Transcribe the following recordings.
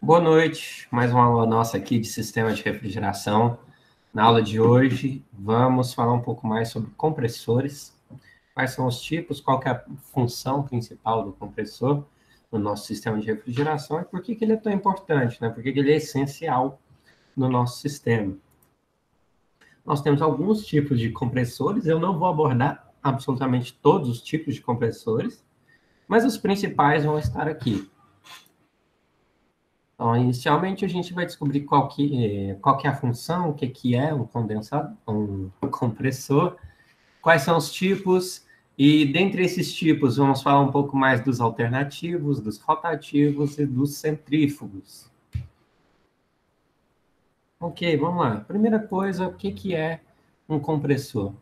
Boa noite, mais uma aula nossa aqui de sistema de refrigeração. Na aula de hoje, vamos falar um pouco mais sobre compressores, quais são os tipos, qual que é a função principal do compressor no nosso sistema de refrigeração e por que que ele é tão importante, né? Por que que ele é essencial no nosso sistema. Nós temos alguns tipos de compressores, eu não vou abordar absolutamente todos os tipos de compressores, mas os principais vão estar aqui. Então, inicialmente, a gente vai descobrir qual que é a função, o que é um condensador, um compressor, quais são os tipos, e dentre esses tipos, vamos falar um pouco mais dos alternativos, dos rotativos e dos centrífugos. Ok, vamos lá. Primeira coisa, o que é um compressor?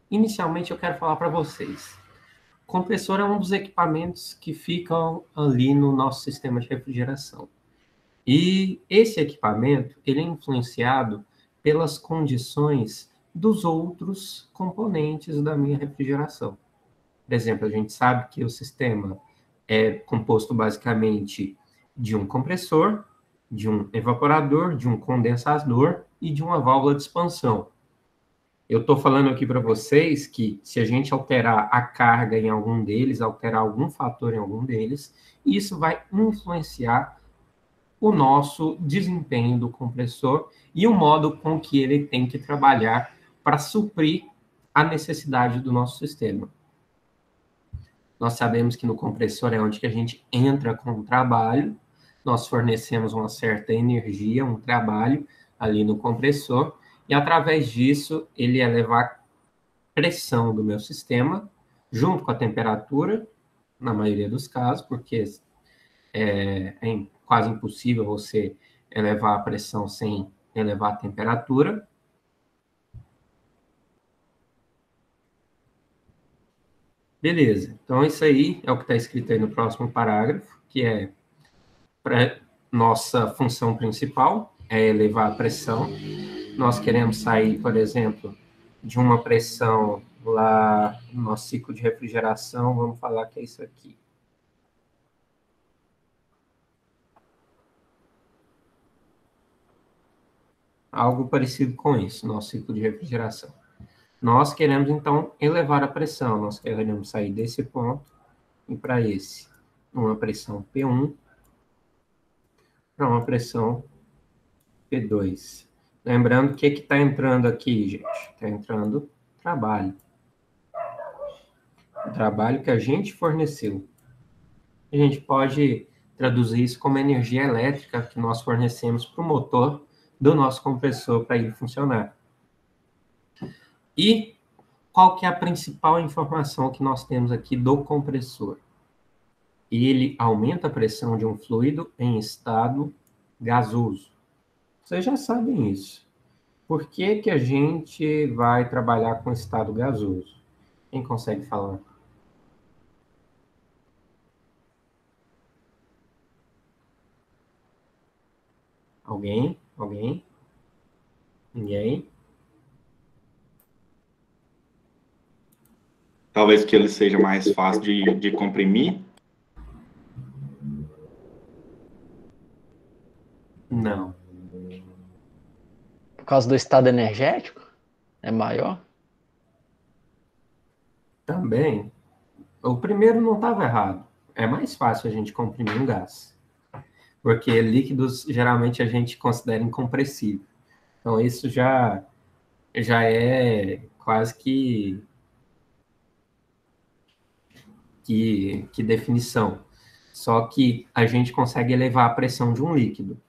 Inicialmente, eu quero falar para vocês. Compressor é um dos equipamentos que ficam ali no nosso sistema de refrigeração. E esse equipamento, ele é influenciado pelas condições dos outros componentes da minha refrigeração. Por exemplo, a gente sabe que o sistema é composto basicamente de um compressor, de um evaporador, de um condensador e de uma válvula de expansão. Eu estou falando aqui para vocês que se a gente alterar a carga em algum deles, alterar algum fator em algum deles, isso vai influenciar o nosso desempenho do compressor e o modo com que ele tem que trabalhar para suprir a necessidade do nosso sistema. Nós sabemos que no compressor é onde que a gente entra com o trabalho, nós fornecemos uma certa energia, um trabalho ali no compressor, e através disso ele eleva a pressão do meu sistema, junto com a temperatura, na maioria dos casos, porque é quase impossível você elevar a pressão sem elevar a temperatura. Beleza, então isso aí é o que está escrito aí no próximo parágrafo, que é para nossa função principal, é elevar a pressão. Nós queremos sair, por exemplo, de uma pressão lá no nosso ciclo de refrigeração, vamos falar que é isso aqui. Algo parecido com isso, nosso ciclo de refrigeração. Nós queremos, então, elevar a pressão. Nós queremos sair desse ponto e para esse. Uma pressão P1 para uma pressão P2. Lembrando que está entrando aqui, gente? Está entrando trabalho. O trabalho que a gente forneceu. A gente pode traduzir isso como energia elétrica que nós fornecemos para o motor do nosso compressor para ele funcionar. E qual que é a principal informação que nós temos aqui do compressor? Ele aumenta a pressão de um fluido em estado gasoso. Vocês já sabem isso. Por que que a gente vai trabalhar com estado gasoso? Quem consegue falar? Alguém? Alguém? Ninguém? Talvez que ele seja mais fácil de comprimir. Não. Por causa do estado energético? É maior? Também. O primeiro não estava errado. É mais fácil a gente comprimir um gás. Porque líquidos geralmente a gente considera incompressível. Então isso já é quase que definição. Só que a gente consegue elevar a pressão de um líquido,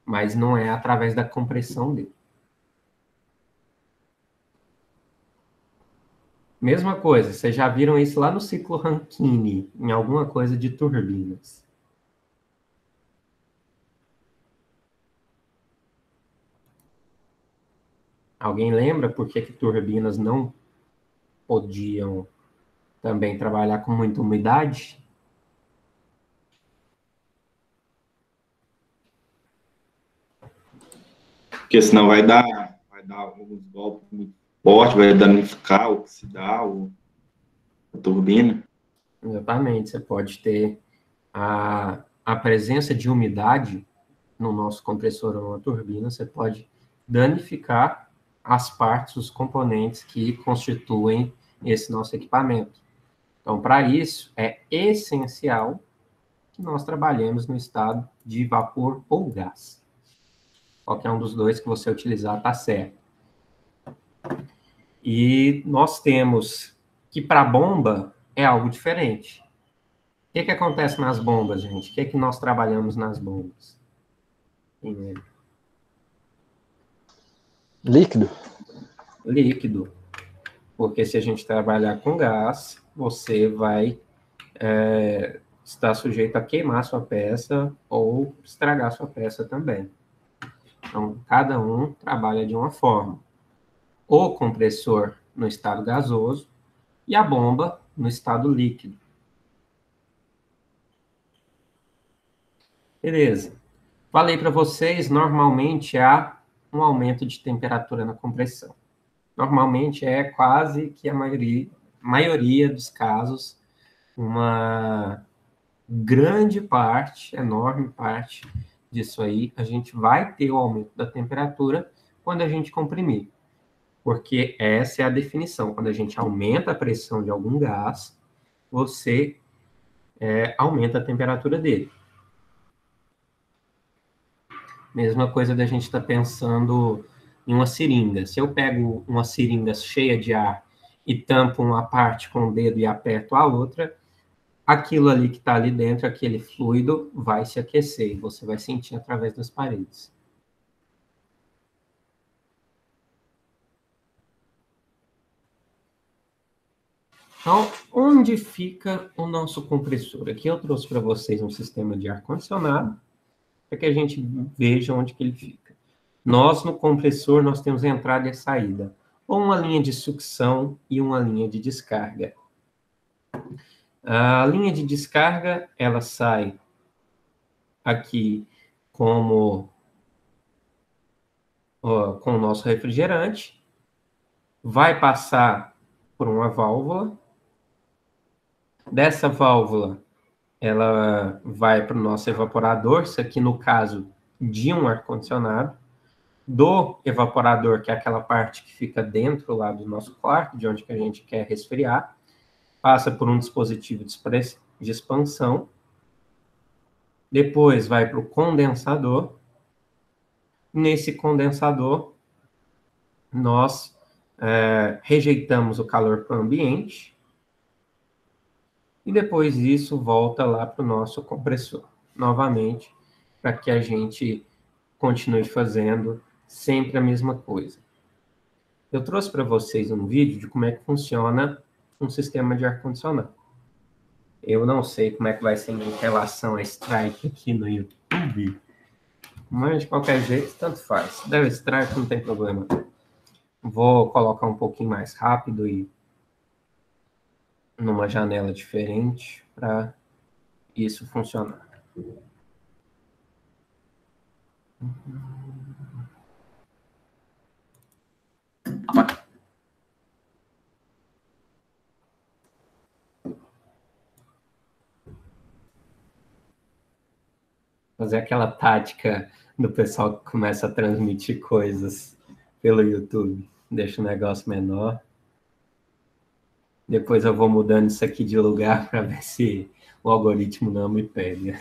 mas não é através da compressão dele. Mesma coisa, vocês já viram isso lá no ciclo Rankine, em alguma coisa de turbinas. Alguém lembra por que turbinas não podiam também trabalhar com muita umidade? Porque senão vai dar alguns golpes muito fortes, vai danificar, oxidar. turbina. Exatamente, você pode ter a presença de umidade no nosso compressor ou na turbina, você pode danificar as partes, os componentes que constituem esse nosso equipamento. Então, para isso, é essencial que nós trabalhemos no estado de vapor ou gás. Qualquer um dos dois que você utilizar está certo. E nós temos que para a bomba é algo diferente. O que acontece nas bombas, gente? O que nós trabalhamos nas bombas? Líquido? Líquido. Porque se a gente trabalhar com gás, você vai estar sujeito a queimar sua peça ou estragar sua peça também. Então, cada um trabalha de uma forma. O compressor no estado gasoso e a bomba no estado líquido. Beleza. Falei para vocês, normalmente há um aumento de temperatura na compressão. Normalmente é quase que a maioria dos casos, uma grande parte, enorme parte disso aí, a gente vai ter o aumento da temperatura quando a gente comprimir. Porque essa é a definição. Quando a gente aumenta a pressão de algum gás, você aumenta a temperatura dele. Mesma coisa da gente estar pensando em uma seringa. Se eu pego uma seringa cheia de ar e tampo uma parte com o dedo e aperto a outra, aquilo ali que está ali dentro, aquele fluido, vai se aquecer e você vai sentir através das paredes. Então, onde fica o nosso compressor? Aqui eu trouxe para vocês um sistema de ar-condicionado, para que a gente veja onde que ele fica. Nós, no compressor, nós temos a entrada e a saída, ou uma linha de sucção e uma linha de descarga. A linha de descarga, ela sai aqui com o nosso refrigerante, vai passar por uma válvula. Dessa válvula, ela vai para o nosso evaporador, isso aqui no caso de um ar-condicionado. Do evaporador, que é aquela parte que fica dentro lá do nosso quarto, de onde que a gente quer resfriar, passa por um dispositivo de expansão, depois vai para o condensador. Nesse condensador, nós rejeitamos o calor para o ambiente, e depois disso volta lá para o nosso compressor, novamente, para que a gente continue fazendo sempre a mesma coisa. Eu trouxe para vocês um vídeo de como é que funciona um sistema de ar-condicionado. Eu não sei como é que vai ser em relação a strike aqui no YouTube, mas de qualquer jeito, tanto faz. Se der strike, não tem problema. Vou colocar um pouquinho mais rápido e numa janela diferente para isso funcionar. Fazer aquela tática do pessoal que começa a transmitir coisas pelo YouTube. Deixa o negócio menor. Depois eu vou mudando isso aqui de lugar para ver se o algoritmo não me pega.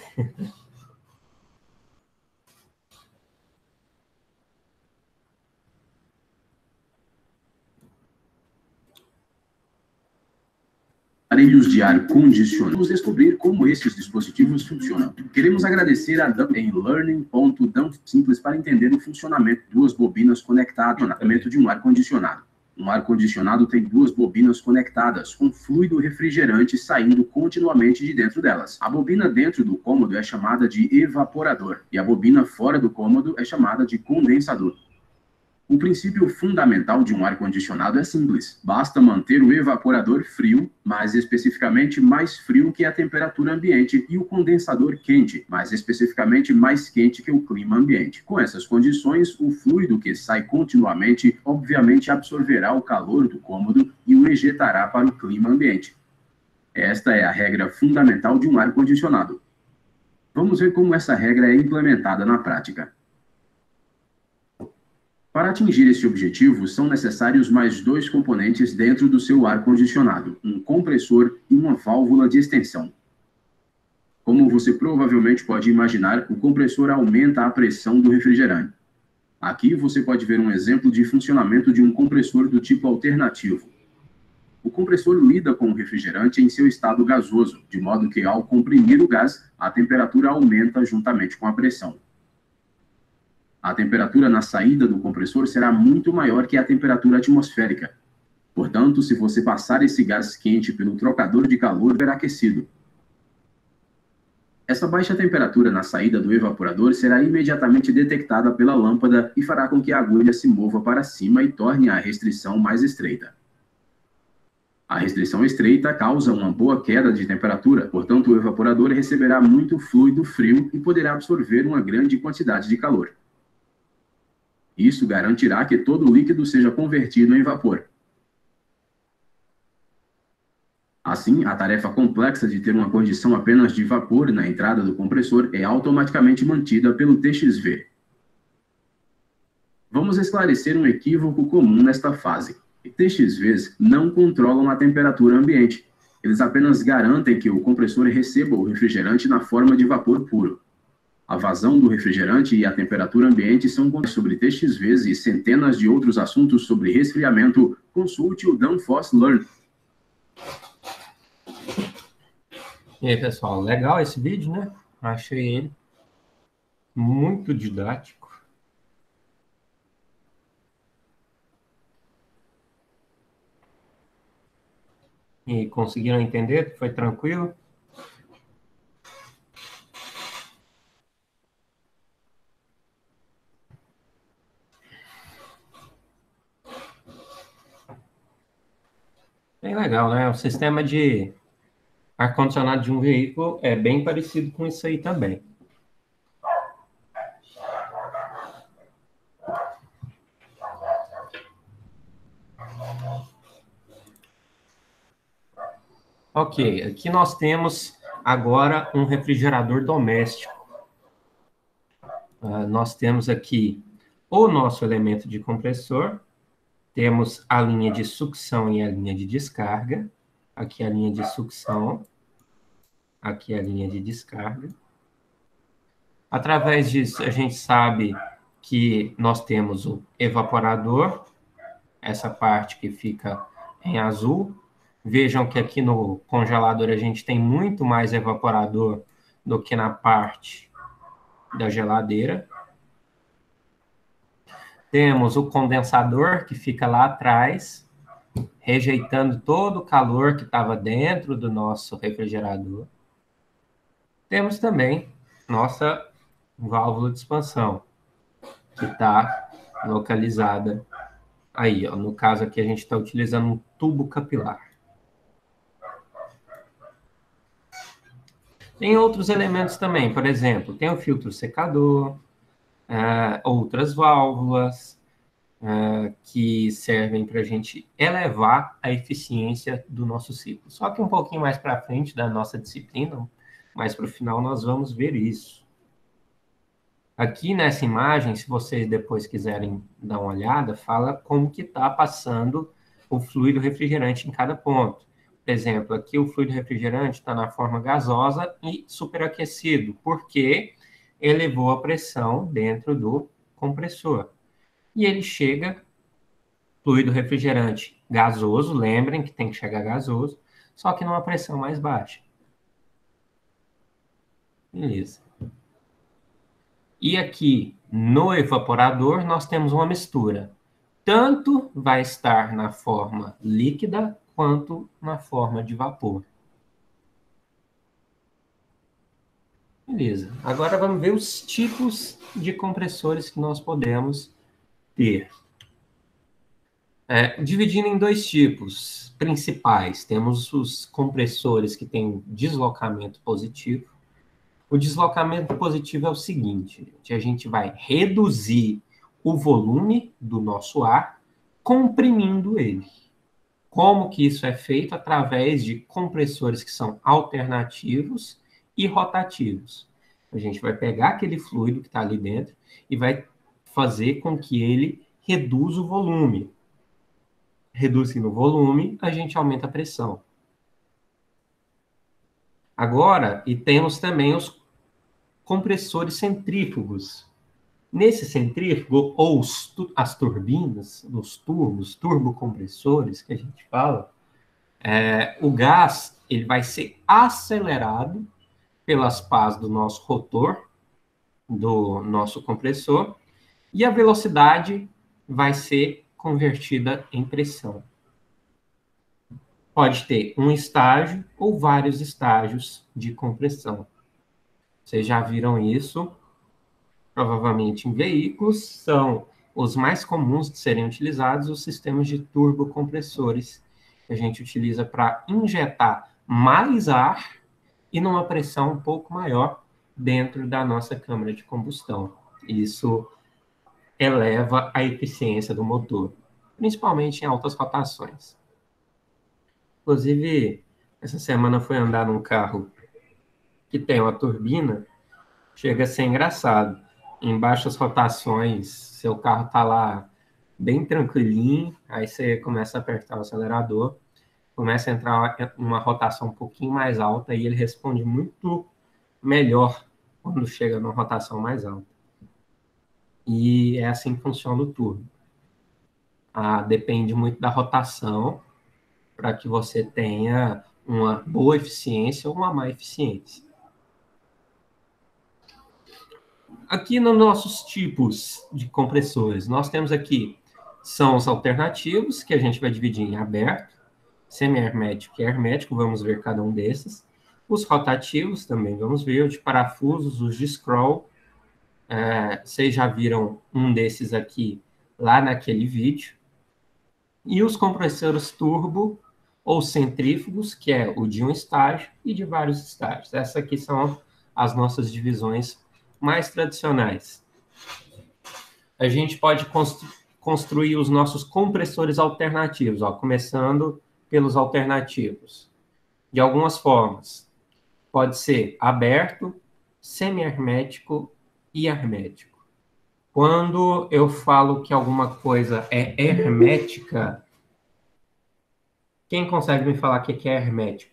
Aparelhos de ar condicionado. Vamos descobrir como esses dispositivos funcionam. Queremos agradecer a Dump em learning.dump simples para entender o funcionamento de duas bobinas conectadas no tratamento de um ar-condicionado. Um ar-condicionado tem duas bobinas conectadas, com fluido refrigerante saindo continuamente de dentro delas. A bobina dentro do cômodo é chamada de evaporador, e a bobina fora do cômodo é chamada de condensador. O princípio fundamental de um ar-condicionado é simples. Basta manter o evaporador frio, mais especificamente mais frio que a temperatura ambiente, e o condensador quente, mais especificamente mais quente que o clima ambiente. Com essas condições, o fluido que sai continuamente, obviamente, absorverá o calor do cômodo e o ejetará para o clima ambiente. Esta é a regra fundamental de um ar-condicionado. Vamos ver como essa regra é implementada na prática. Para atingir esse objetivo, são necessários mais dois componentes dentro do seu ar-condicionado, um compressor e uma válvula de extensão. Como você provavelmente pode imaginar, o compressor aumenta a pressão do refrigerante. Aqui você pode ver um exemplo de funcionamento de um compressor do tipo alternativo. O compressor lida com o refrigerante em seu estado gasoso, de modo que, ao comprimir o gás, a temperatura aumenta juntamente com a pressão. A temperatura na saída do compressor será muito maior que a temperatura atmosférica. Portanto, se você passar esse gás quente pelo trocador de calor, será aquecido. Essa baixa temperatura na saída do evaporador será imediatamente detectada pela lâmpada e fará com que a agulha se mova para cima e torne a restrição mais estreita. A restrição estreita causa uma boa queda de temperatura, portanto o evaporador receberá muito fluido frio e poderá absorver uma grande quantidade de calor. Isso garantirá que todo o líquido seja convertido em vapor. Assim, a tarefa complexa de ter uma condição apenas de vapor na entrada do compressor é automaticamente mantida pelo TXV. Vamos esclarecer um equívoco comum nesta fase. TXVs não controlam a temperatura ambiente. Eles apenas garantem que o compressor receba o refrigerante na forma de vapor puro. A vazão do refrigerante e a temperatura ambiente são sobre TXVs e centenas de outros assuntos sobre resfriamento. Consulte o Danfoss Learn. E aí, pessoal, legal esse vídeo, né? Achei ele muito didático. E conseguiram entender? Foi tranquilo? Bem legal, né? O sistema de ar-condicionado de um veículo é bem parecido com isso aí também. Ok, aqui nós temos agora um refrigerador doméstico. Nós temos aqui o nosso elemento de compressor, temos a linha de sucção e a linha de descarga. Aqui a linha de sucção, aqui a linha de descarga. Através disso, a gente sabe que nós temos o evaporador, essa parte que fica em azul. Vejam que aqui no congelador a gente tem muito mais evaporador do que na parte da geladeira. Temos o condensador que fica lá atrás, rejeitando todo o calor que estava dentro do nosso refrigerador. Temos também nossa válvula de expansão, que está localizada aí, ó. No caso aqui a gente está utilizando um tubo capilar. Tem outros elementos também, por exemplo, tem o filtro secador, outras válvulas que servem para a gente elevar a eficiência do nosso ciclo. Só que um pouquinho mais para frente da nossa disciplina, mais para o final, nós vamos ver isso. Aqui nessa imagem, se vocês depois quiserem dar uma olhada, fala como que está passando o fluido refrigerante em cada ponto. Por exemplo, aqui o fluido refrigerante está na forma gasosa e superaquecido, porque elevou a pressão dentro do compressor. E ele chega, fluido refrigerante gasoso, lembrem que tem que chegar gasoso, só que numa pressão mais baixa. Beleza. E aqui no evaporador nós temos uma mistura. Tanto vai estar na forma líquida quanto na forma de vapor. Beleza. Agora vamos ver os tipos de compressores que nós podemos ter. Dividindo em dois tipos principais, temos os compressores que têm deslocamento positivo. O deslocamento positivo é o seguinte, a gente vai reduzir o volume do nosso ar comprimindo ele. Como que isso é feito? Através de compressores que são alternativos e rotativos. A gente vai pegar aquele fluido que está ali dentro e vai fazer com que ele reduza o volume. Reduzindo o volume, a gente aumenta a pressão. Agora, e temos também os compressores centrífugos. Nesse centrífugo, ou as turbinas, os turbos, turbocompressores que a gente fala, o gás ele vai ser acelerado pelas pás do nosso rotor, do nosso compressor, e a velocidade vai ser convertida em pressão. Pode ter um estágio ou vários estágios de compressão. Vocês já viram isso, provavelmente em veículos, são os mais comuns de serem utilizados os sistemas de turbocompressores, que a gente utiliza para injetar mais ar e numa pressão um pouco maior dentro da nossa câmara de combustão. Isso eleva a eficiência do motor, principalmente em altas rotações. Inclusive, essa semana fui andar num carro que tem uma turbina, chega a ser engraçado. Em baixas rotações, seu carro está lá bem tranquilinho, aí você começa a apertar o acelerador, começa a entrar uma rotação um pouquinho mais alta e ele responde muito melhor quando chega numa rotação mais alta. E é assim que funciona o turbo. Depende muito da rotação para que você tenha uma boa eficiência ou uma má eficiência. Aqui nos nossos tipos de compressores, nós temos aqui, são os alternativos, que a gente vai dividir em aberto, semi-hermético e hermético, vamos ver cada um desses. Os rotativos também vamos ver, os de parafusos, os de scroll. Vocês já viram um desses aqui lá naquele vídeo. E os compressores turbo ou centrífugos, que é o de um estágio e de vários estágios. Essas aqui são as nossas divisões mais tradicionais. A gente pode construir os nossos compressores alternativos, começando pelos alternativos. De algumas formas. Pode ser aberto, semi-hermético e hermético. Quando eu falo que alguma coisa é hermética, quem consegue me falar o que é hermético?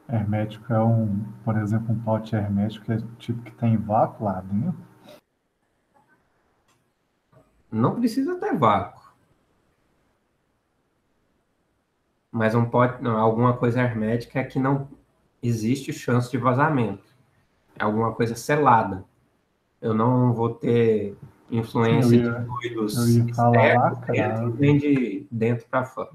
Hermético por exemplo, um pote hermético que é tipo que tem vácuo lá dentro. Não precisa ter vácuo. Mas alguma coisa hermética é que não existe chance de vazamento. É alguma coisa selada. Eu não vou ter influência de fluidos eu ia falar externos lacrado. dentro, nem de dentro para fora.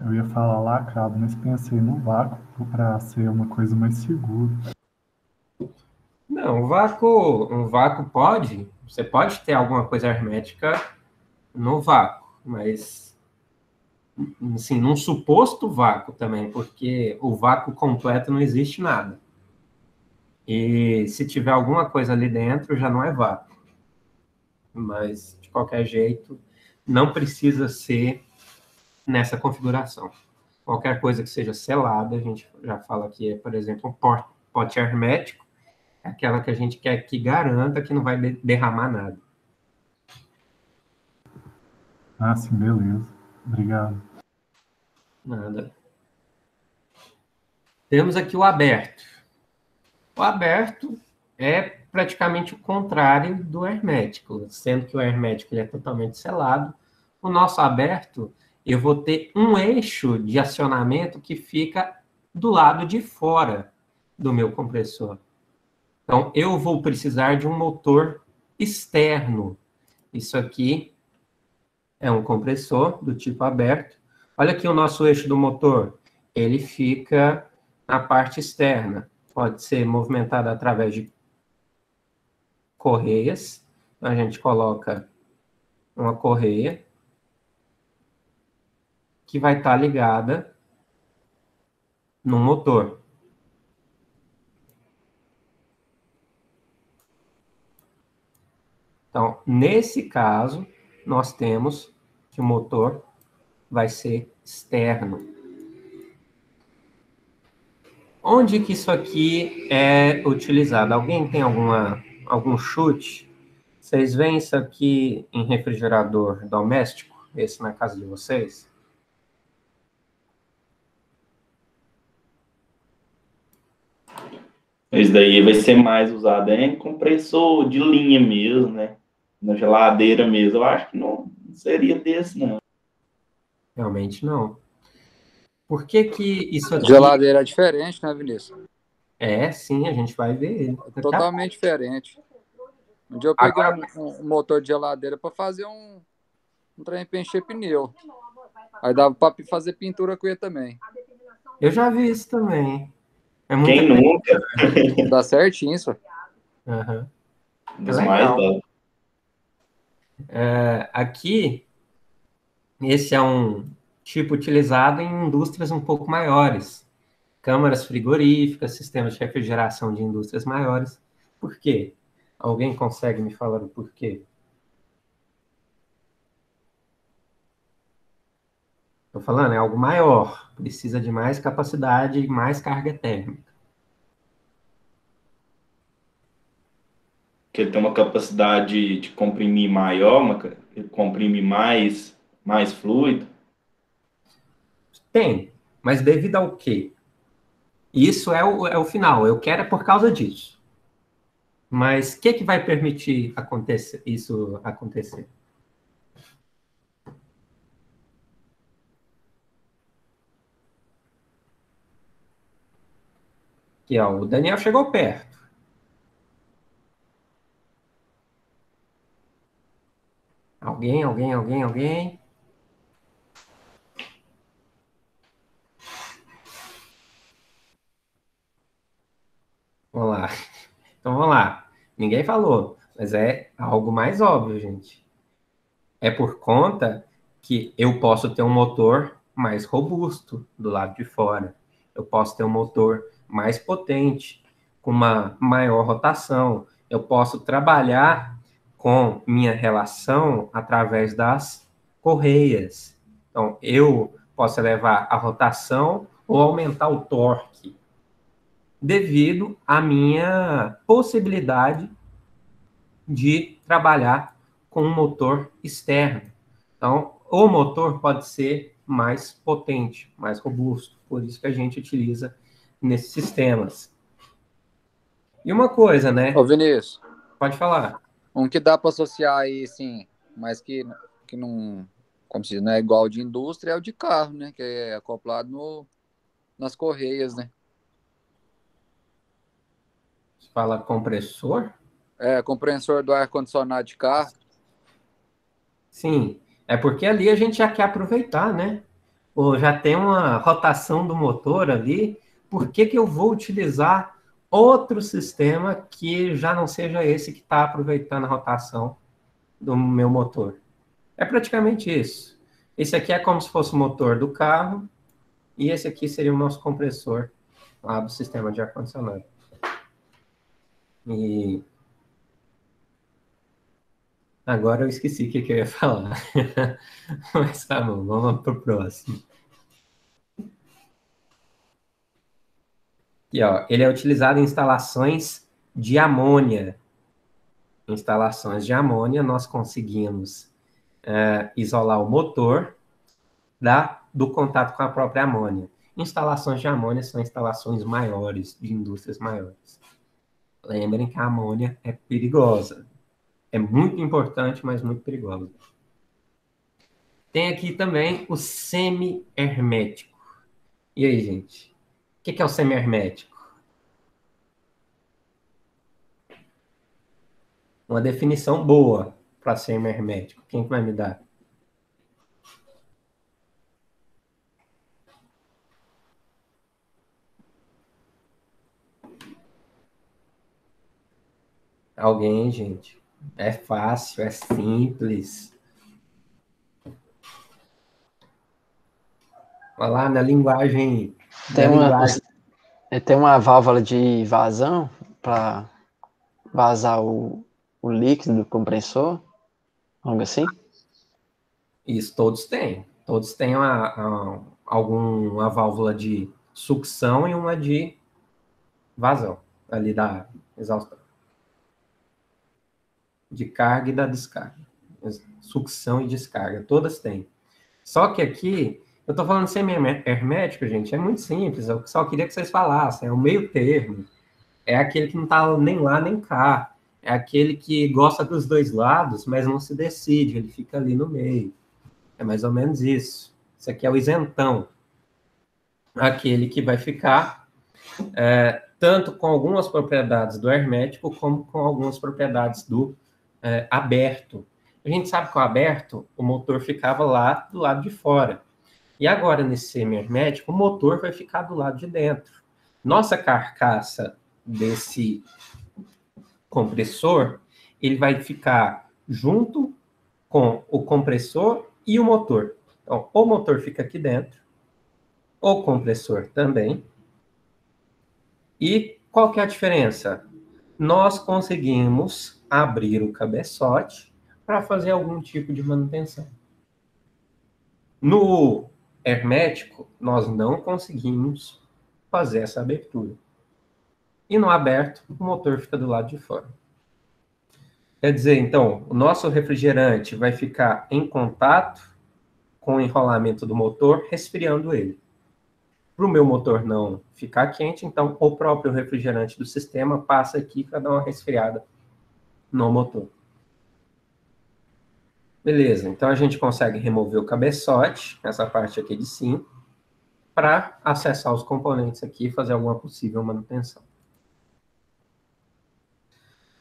Eu ia falar lacrado, mas pensei no vácuo para ser uma coisa mais segura. Não, um vácuo você pode ter alguma coisa hermética no vácuo, mas assim, num suposto vácuo também, porque o vácuo completo não existe nada. E se tiver alguma coisa ali dentro, já não é vácuo. Mas, de qualquer jeito, não precisa ser nessa configuração. Qualquer coisa que seja selada, a gente já fala que é, por exemplo, um pote hermético, é aquela que a gente quer que garanta que não vai derramar nada. Ah, sim, beleza. Obrigado. Nada. Temos aqui o aberto. O aberto é praticamente o contrário do hermético, sendo que o hermético ele é totalmente selado. O nosso aberto, eu vou ter um eixo de acionamento que fica do lado de fora do meu compressor. Então, eu vou precisar de um motor externo. Isso aqui é um compressor do tipo aberto. Olha aqui o nosso eixo do motor. Ele fica na parte externa. Pode ser movimentado através de correias. A gente coloca uma correia que vai estar ligada no motor. Então, nesse caso, nós temos que o motor vai ser externo. Onde que isso aqui é utilizado? Alguém tem algum chute? Vocês veem isso aqui em refrigerador doméstico? Esse na casa de vocês? Esse daí vai ser mais usado em compressor de linha mesmo, né? Na geladeira mesmo. Eu acho que não seria desse, não. Realmente não. Por que que isso aqui... Geladeira é diferente, né, Vinícius? É, sim, a gente vai ver ele. Daqui a Totalmente diferente. Um dia eu peguei um motor de geladeira para fazer um trem para encher pneu. Aí dava para fazer pintura com ele também. Eu já vi isso também. É muito Quem nunca? Dá certinho isso. Uhum. Dos É mais legal. da- Aqui, esse é um tipo utilizado em indústrias um pouco maiores. Câmaras frigoríficas, sistemas de refrigeração de indústrias maiores. Por quê? Alguém consegue me falar o porquê? Estou falando, é algo maior. Precisa de mais capacidade e mais carga térmica. que ele tem uma capacidade de comprimir maior, ele comprime mais fluido. Tem, mas devido ao quê? Isso é o final. Eu quero é por causa disso. Mas o que vai permitir isso acontecer? Aqui, ó, o Daniel chegou perto. Alguém? Vamos lá. Então vamos lá. Ninguém falou, mas é algo mais óbvio, gente. É por conta que eu posso ter um motor mais robusto do lado de fora. Eu posso ter um motor mais potente, com uma maior rotação. Eu posso trabalhar com minha relação através das correias. Então, eu posso elevar a rotação ou aumentar o torque devido à minha possibilidade de trabalhar com um motor externo. Então, o motor pode ser mais potente, mais robusto, por isso que a gente utiliza nesses sistemas. E uma coisa, né? Ô, Vinícius, Pode falar. um que dá para associar aí, sim, mas que não, como se diz, não é igual de indústria, é o de carro, né? Que é acoplado nas correias, né? Você fala compressor? É, compressor do ar-condicionado de carro. Sim, é porque ali a gente já quer aproveitar, né? Ou já tem uma rotação do motor ali, por que que eu vou utilizar outro sistema que já não seja esse que está aproveitando a rotação do meu motor? É praticamente isso. Esse aqui é como se fosse o motor do carro, e esse aqui seria o nosso compressor lá do sistema de ar-condicionado. E agora eu esqueci o que eu ia falar. Mas tá bom, vamos para o próximo. Aqui, ó, ele é utilizado em instalações de amônia. Em instalações de amônia, nós conseguimos isolar o motor do contato com a própria amônia. Instalações de amônia são instalações maiores, de indústrias maiores. Lembrem que a amônia é perigosa. É muito importante, mas muito perigosa. Tem aqui também o semi-hermético. E aí, gente? O que é o semi-hermético? Uma definição boa para semi-hermético. Quem que vai me dar? Alguém, gente? É fácil, é simples. Olha lá na linguagem. Tem uma válvula de vazão para vazar o o líquido do compressor? Algo assim? Isso, todos têm. Todos têm alguma válvula de sucção e uma de vazão, ali da exaustão. De carga e da descarga. Sucção e descarga, todas têm. Só que aqui, eu estou falando semi-hermético, gente, é muito simples, eu só queria que vocês falassem, é o meio termo, é aquele que não está nem lá nem cá, é aquele que gosta dos dois lados, mas não se decide, ele fica ali no meio. É mais ou menos isso. Isso aqui é o isentão. Aquele que vai ficar tanto com algumas propriedades do hermético, como com algumas propriedades do aberto. A gente sabe que o aberto, o motor ficava lá do lado de fora. E agora, nesse semi-hermético, o motor vai ficar do lado de dentro. Nossa carcaça desse compressor, ele vai ficar junto com o compressor e o motor. Então, o motor fica aqui dentro, o compressor também. E qual que é a diferença? Nós conseguimos abrir o cabeçote para fazer algum tipo de manutenção. No hermético, nós não conseguimos fazer essa abertura. E no aberto, o motor fica do lado de fora. Quer dizer, então, o nosso refrigerante vai ficar em contato com o enrolamento do motor, resfriando ele. Para o meu motor não ficar quente, então o próprio refrigerante do sistema passa aqui para dar uma resfriada no motor. Beleza, então a gente consegue remover o cabeçote, essa parte aqui de cima, para acessar os componentes aqui e fazer alguma possível manutenção.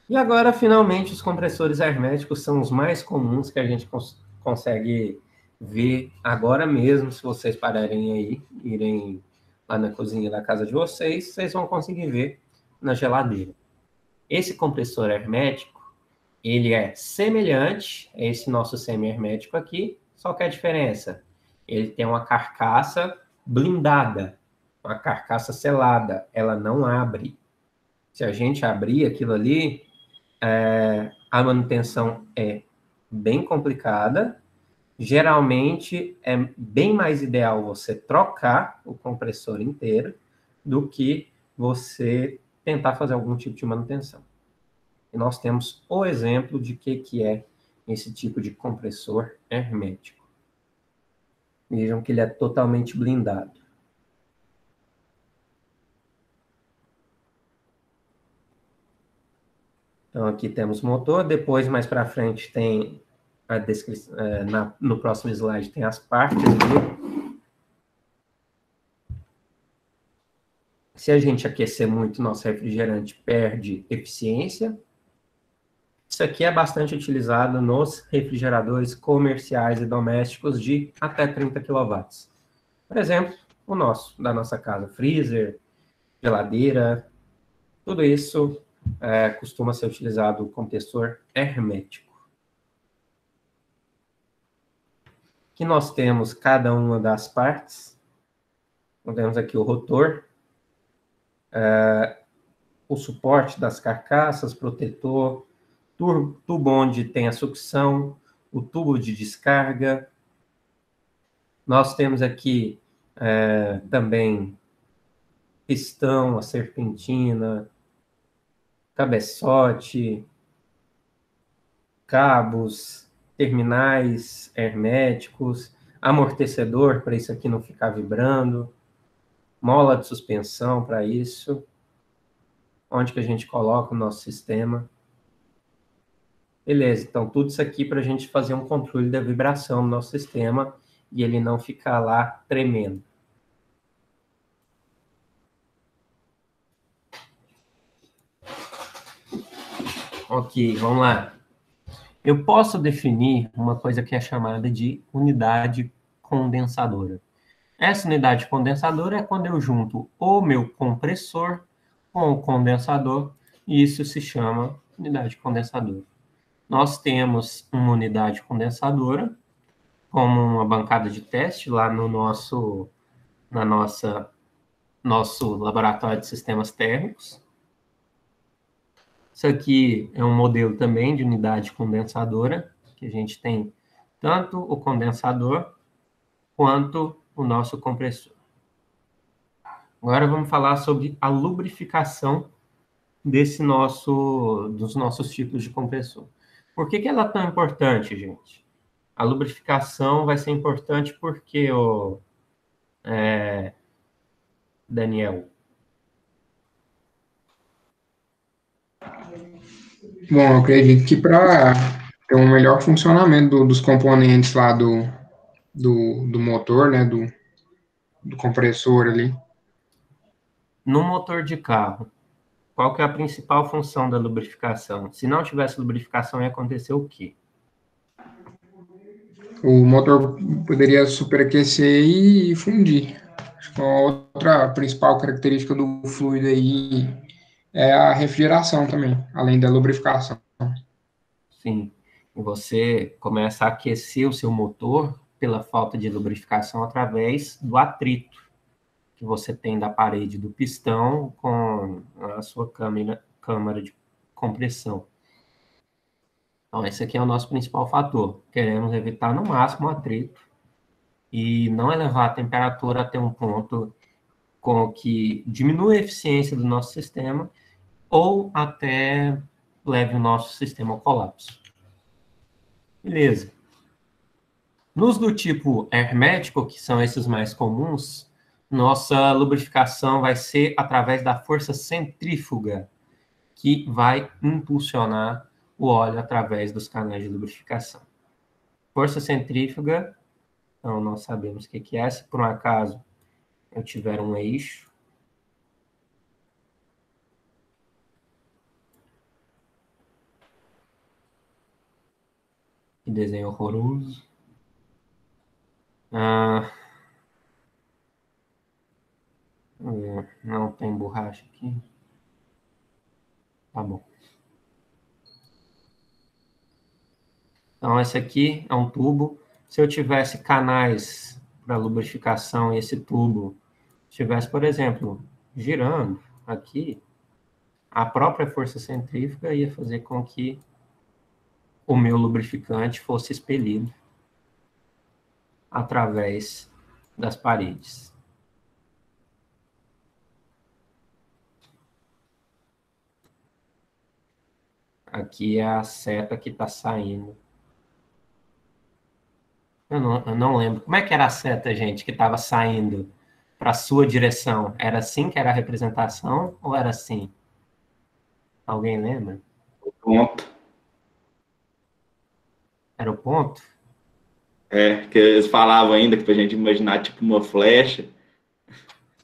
E agora, finalmente, os compressores herméticos são os mais comuns que a gente consegue ver agora mesmo. Se vocês pararem aí, irem lá na cozinha da casa de vocês, vocês vão conseguir ver na geladeira. Esse compressor hermético, ele é semelhante a esse nosso semi-hermético aqui, só que a diferença, ele tem uma carcaça blindada, uma carcaça selada, ela não abre. Se a gente abrir aquilo ali, a manutenção é bem complicada. Geralmente, é bem mais ideal você trocar o compressor inteiro do que você tentar fazer algum tipo de manutenção. E nós temos o exemplo de que é esse tipo de compressor hermético. Vejam que ele é totalmente blindado. Então, aqui temos o motor. Depois, mais para frente, tem a descrição. No próximo slide, tem as partes aqui. Se a gente aquecer muito, nosso refrigerante perde eficiência. Isso aqui é bastante utilizado nos refrigeradores comerciais e domésticos de até 30 kW. Por exemplo, o nosso, da nossa casa, freezer, geladeira, tudo isso costuma ser utilizado o compressor hermético. Aqui nós temos cada uma das partes. Então, temos aqui o rotor, o suporte das carcaças, protetor, tubo onde tem a sucção, o tubo de descarga. Nós temos aqui também pistão, a serpentina, cabeçote, cabos, terminais herméticos, amortecedor para isso aqui não ficar vibrando, mola de suspensão para isso, onde que a gente coloca o nosso sistema. Beleza, então tudo isso aqui para a gente fazer um controle da vibração no nosso sistema e ele não ficar lá tremendo. Ok, vamos lá. Eu posso definir uma coisa que é chamada de unidade condensadora. Essa unidade condensadora é quando eu junto o meu compressor com o condensador, e isso se chama unidade condensadora. Nós temos uma unidade condensadora, como uma bancada de teste lá no nosso laboratório de sistemas térmicos. Isso aqui é um modelo também de unidade condensadora, que a gente tem tanto o condensador quanto o nosso compressor. Agora vamos falar sobre a lubrificação dos nossos tipos de compressor. Por que ela é tão importante, gente? A lubrificação vai ser importante porque, Daniel? Bom, eu acredito que para ter um melhor funcionamento dos componentes lá do motor, né, do compressor ali. No motor de carro, qual que é a principal função da lubrificação? Se não tivesse lubrificação, ia acontecer o quê? O motor poderia superaquecer e fundir. Acho que uma outra principal característica do fluido aí é a refrigeração também, além da lubrificação. Sim, você começa a aquecer o seu motor pela falta de lubrificação através do atrito que você tem da parede do pistão com a sua câmara de compressão. Então, esse aqui é o nosso principal fator. Queremos evitar no máximo o atrito e não elevar a temperatura até um ponto com que diminua a eficiência do nosso sistema ou até leve o nosso sistema ao colapso. Beleza. Nos do tipo hermético, que são esses mais comuns, nossa lubrificação vai ser através da força centrífuga, que vai impulsionar o óleo através dos canais de lubrificação. Força centrífuga, então nós sabemos o que é. Se por um acaso eu tiver um eixo, que desenho horroroso. Não tem borracha aqui. Tá bom. Então, esse aqui é um tubo. Se eu tivesse canais para lubrificação e esse tubo estivesse, por exemplo, girando aqui, a própria força centrífuga ia fazer com que o meu lubrificante fosse expelido através das paredes. Aqui é a seta que está saindo. Eu não lembro. Como é que era a seta, gente, que estava saindo para a sua direção? Era assim que era a representação ou era assim? Alguém lembra? Ponto. Era o ponto? Que eles falavam ainda que pra gente imaginar tipo uma flecha.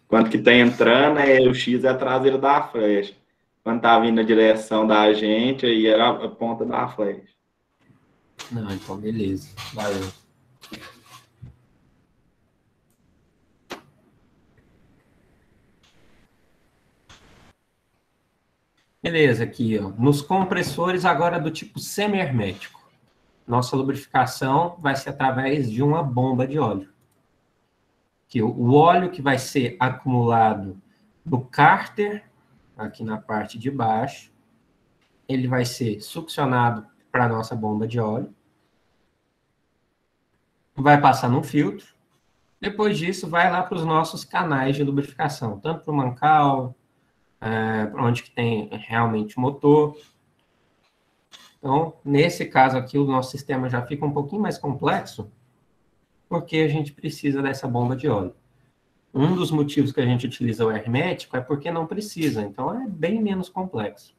Quando que tá entrando, o X é a traseira da flecha. Quando tá vindo na direção da gente, aí era a ponta da flecha. Não, então beleza. Valeu. Beleza, aqui, ó. Nos compressores agora do tipo semi-hermético. Nossa lubrificação vai ser através de uma bomba de óleo. Que o óleo que vai ser acumulado no cárter, aqui na parte de baixo, ele vai ser succionado para a nossa bomba de óleo. Vai passar num filtro. Depois disso, vai lá para os nossos canais de lubrificação, tanto para o mancal, onde que tem realmente motor. Então, nesse caso aqui, o nosso sistema já fica um pouquinho mais complexo, porque a gente precisa dessa bomba de óleo. Um dos motivos que a gente utiliza o hermético é porque não precisa, então é bem menos complexo.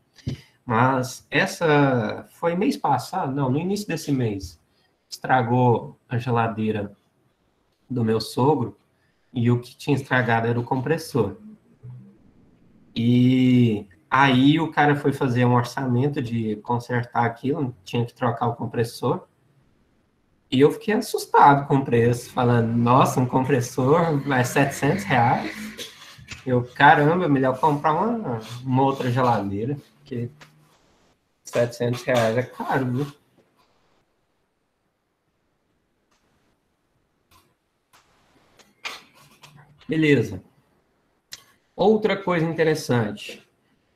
Mas essa foi mês passado, não, no início desse mês, estragou a geladeira do meu sogro e o que tinha estragado era o compressor. E aí o cara foi fazer um orçamento de consertar aquilo, tinha que trocar o compressor. E eu fiquei assustado com o preço, falando, nossa, um compressor vai R$700. Eu, caramba, melhor comprar uma outra geladeira, porque R$700 é caro, viu? Beleza. Outra coisa interessante.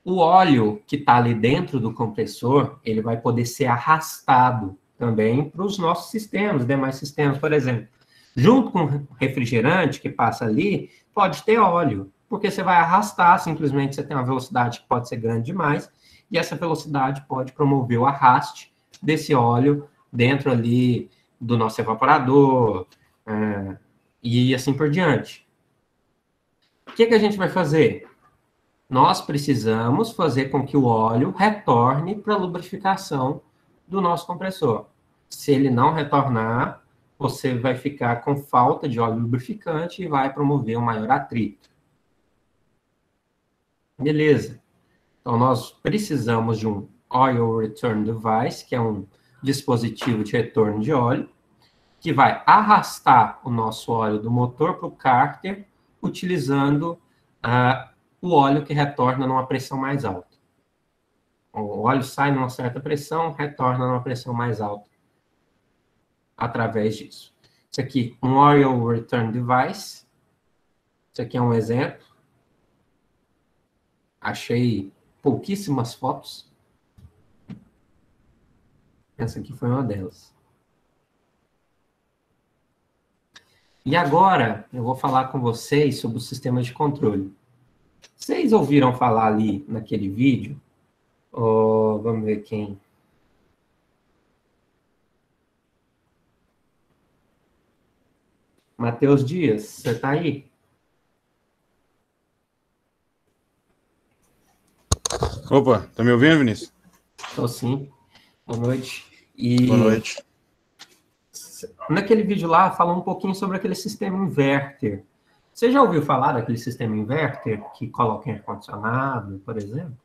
O óleo que está ali dentro do compressor, ele vai poder ser arrastado também para os nossos sistemas, demais sistemas, por exemplo. Junto com o refrigerante que passa ali, pode ter óleo, porque você vai arrastar, simplesmente você tem uma velocidade que pode ser grande demais, e essa velocidade pode promover o arraste desse óleo dentro ali do nosso evaporador, e assim por diante. O que a gente vai fazer? Nós precisamos fazer com que o óleo retorne para a lubrificação do nosso compressor. Se ele não retornar, você vai ficar com falta de óleo lubrificante e vai promover um maior atrito. Beleza. Então, nós precisamos de um Oil Return Device, que é um dispositivo de retorno de óleo, que vai arrastar o nosso óleo do motor para o cárter, utilizando o óleo que retorna numa pressão mais alta. O óleo sai numa certa pressão, retorna numa pressão mais alta através disso. Isso aqui, um Oil Return Device. Isso aqui é um exemplo. Achei pouquíssimas fotos. Essa aqui foi uma delas. E agora, eu vou falar com vocês sobre o sistema de controle. Vocês ouviram falar ali naquele vídeo? Vamos ver quem. Matheus Dias, você está aí? Opa, tá me ouvindo, Vinícius? Estou sim. Boa noite. Boa noite. Naquele vídeo lá, falou um pouquinho sobre aquele sistema inverter. Você já ouviu falar daquele sistema inverter que coloca em ar-condicionado, por exemplo?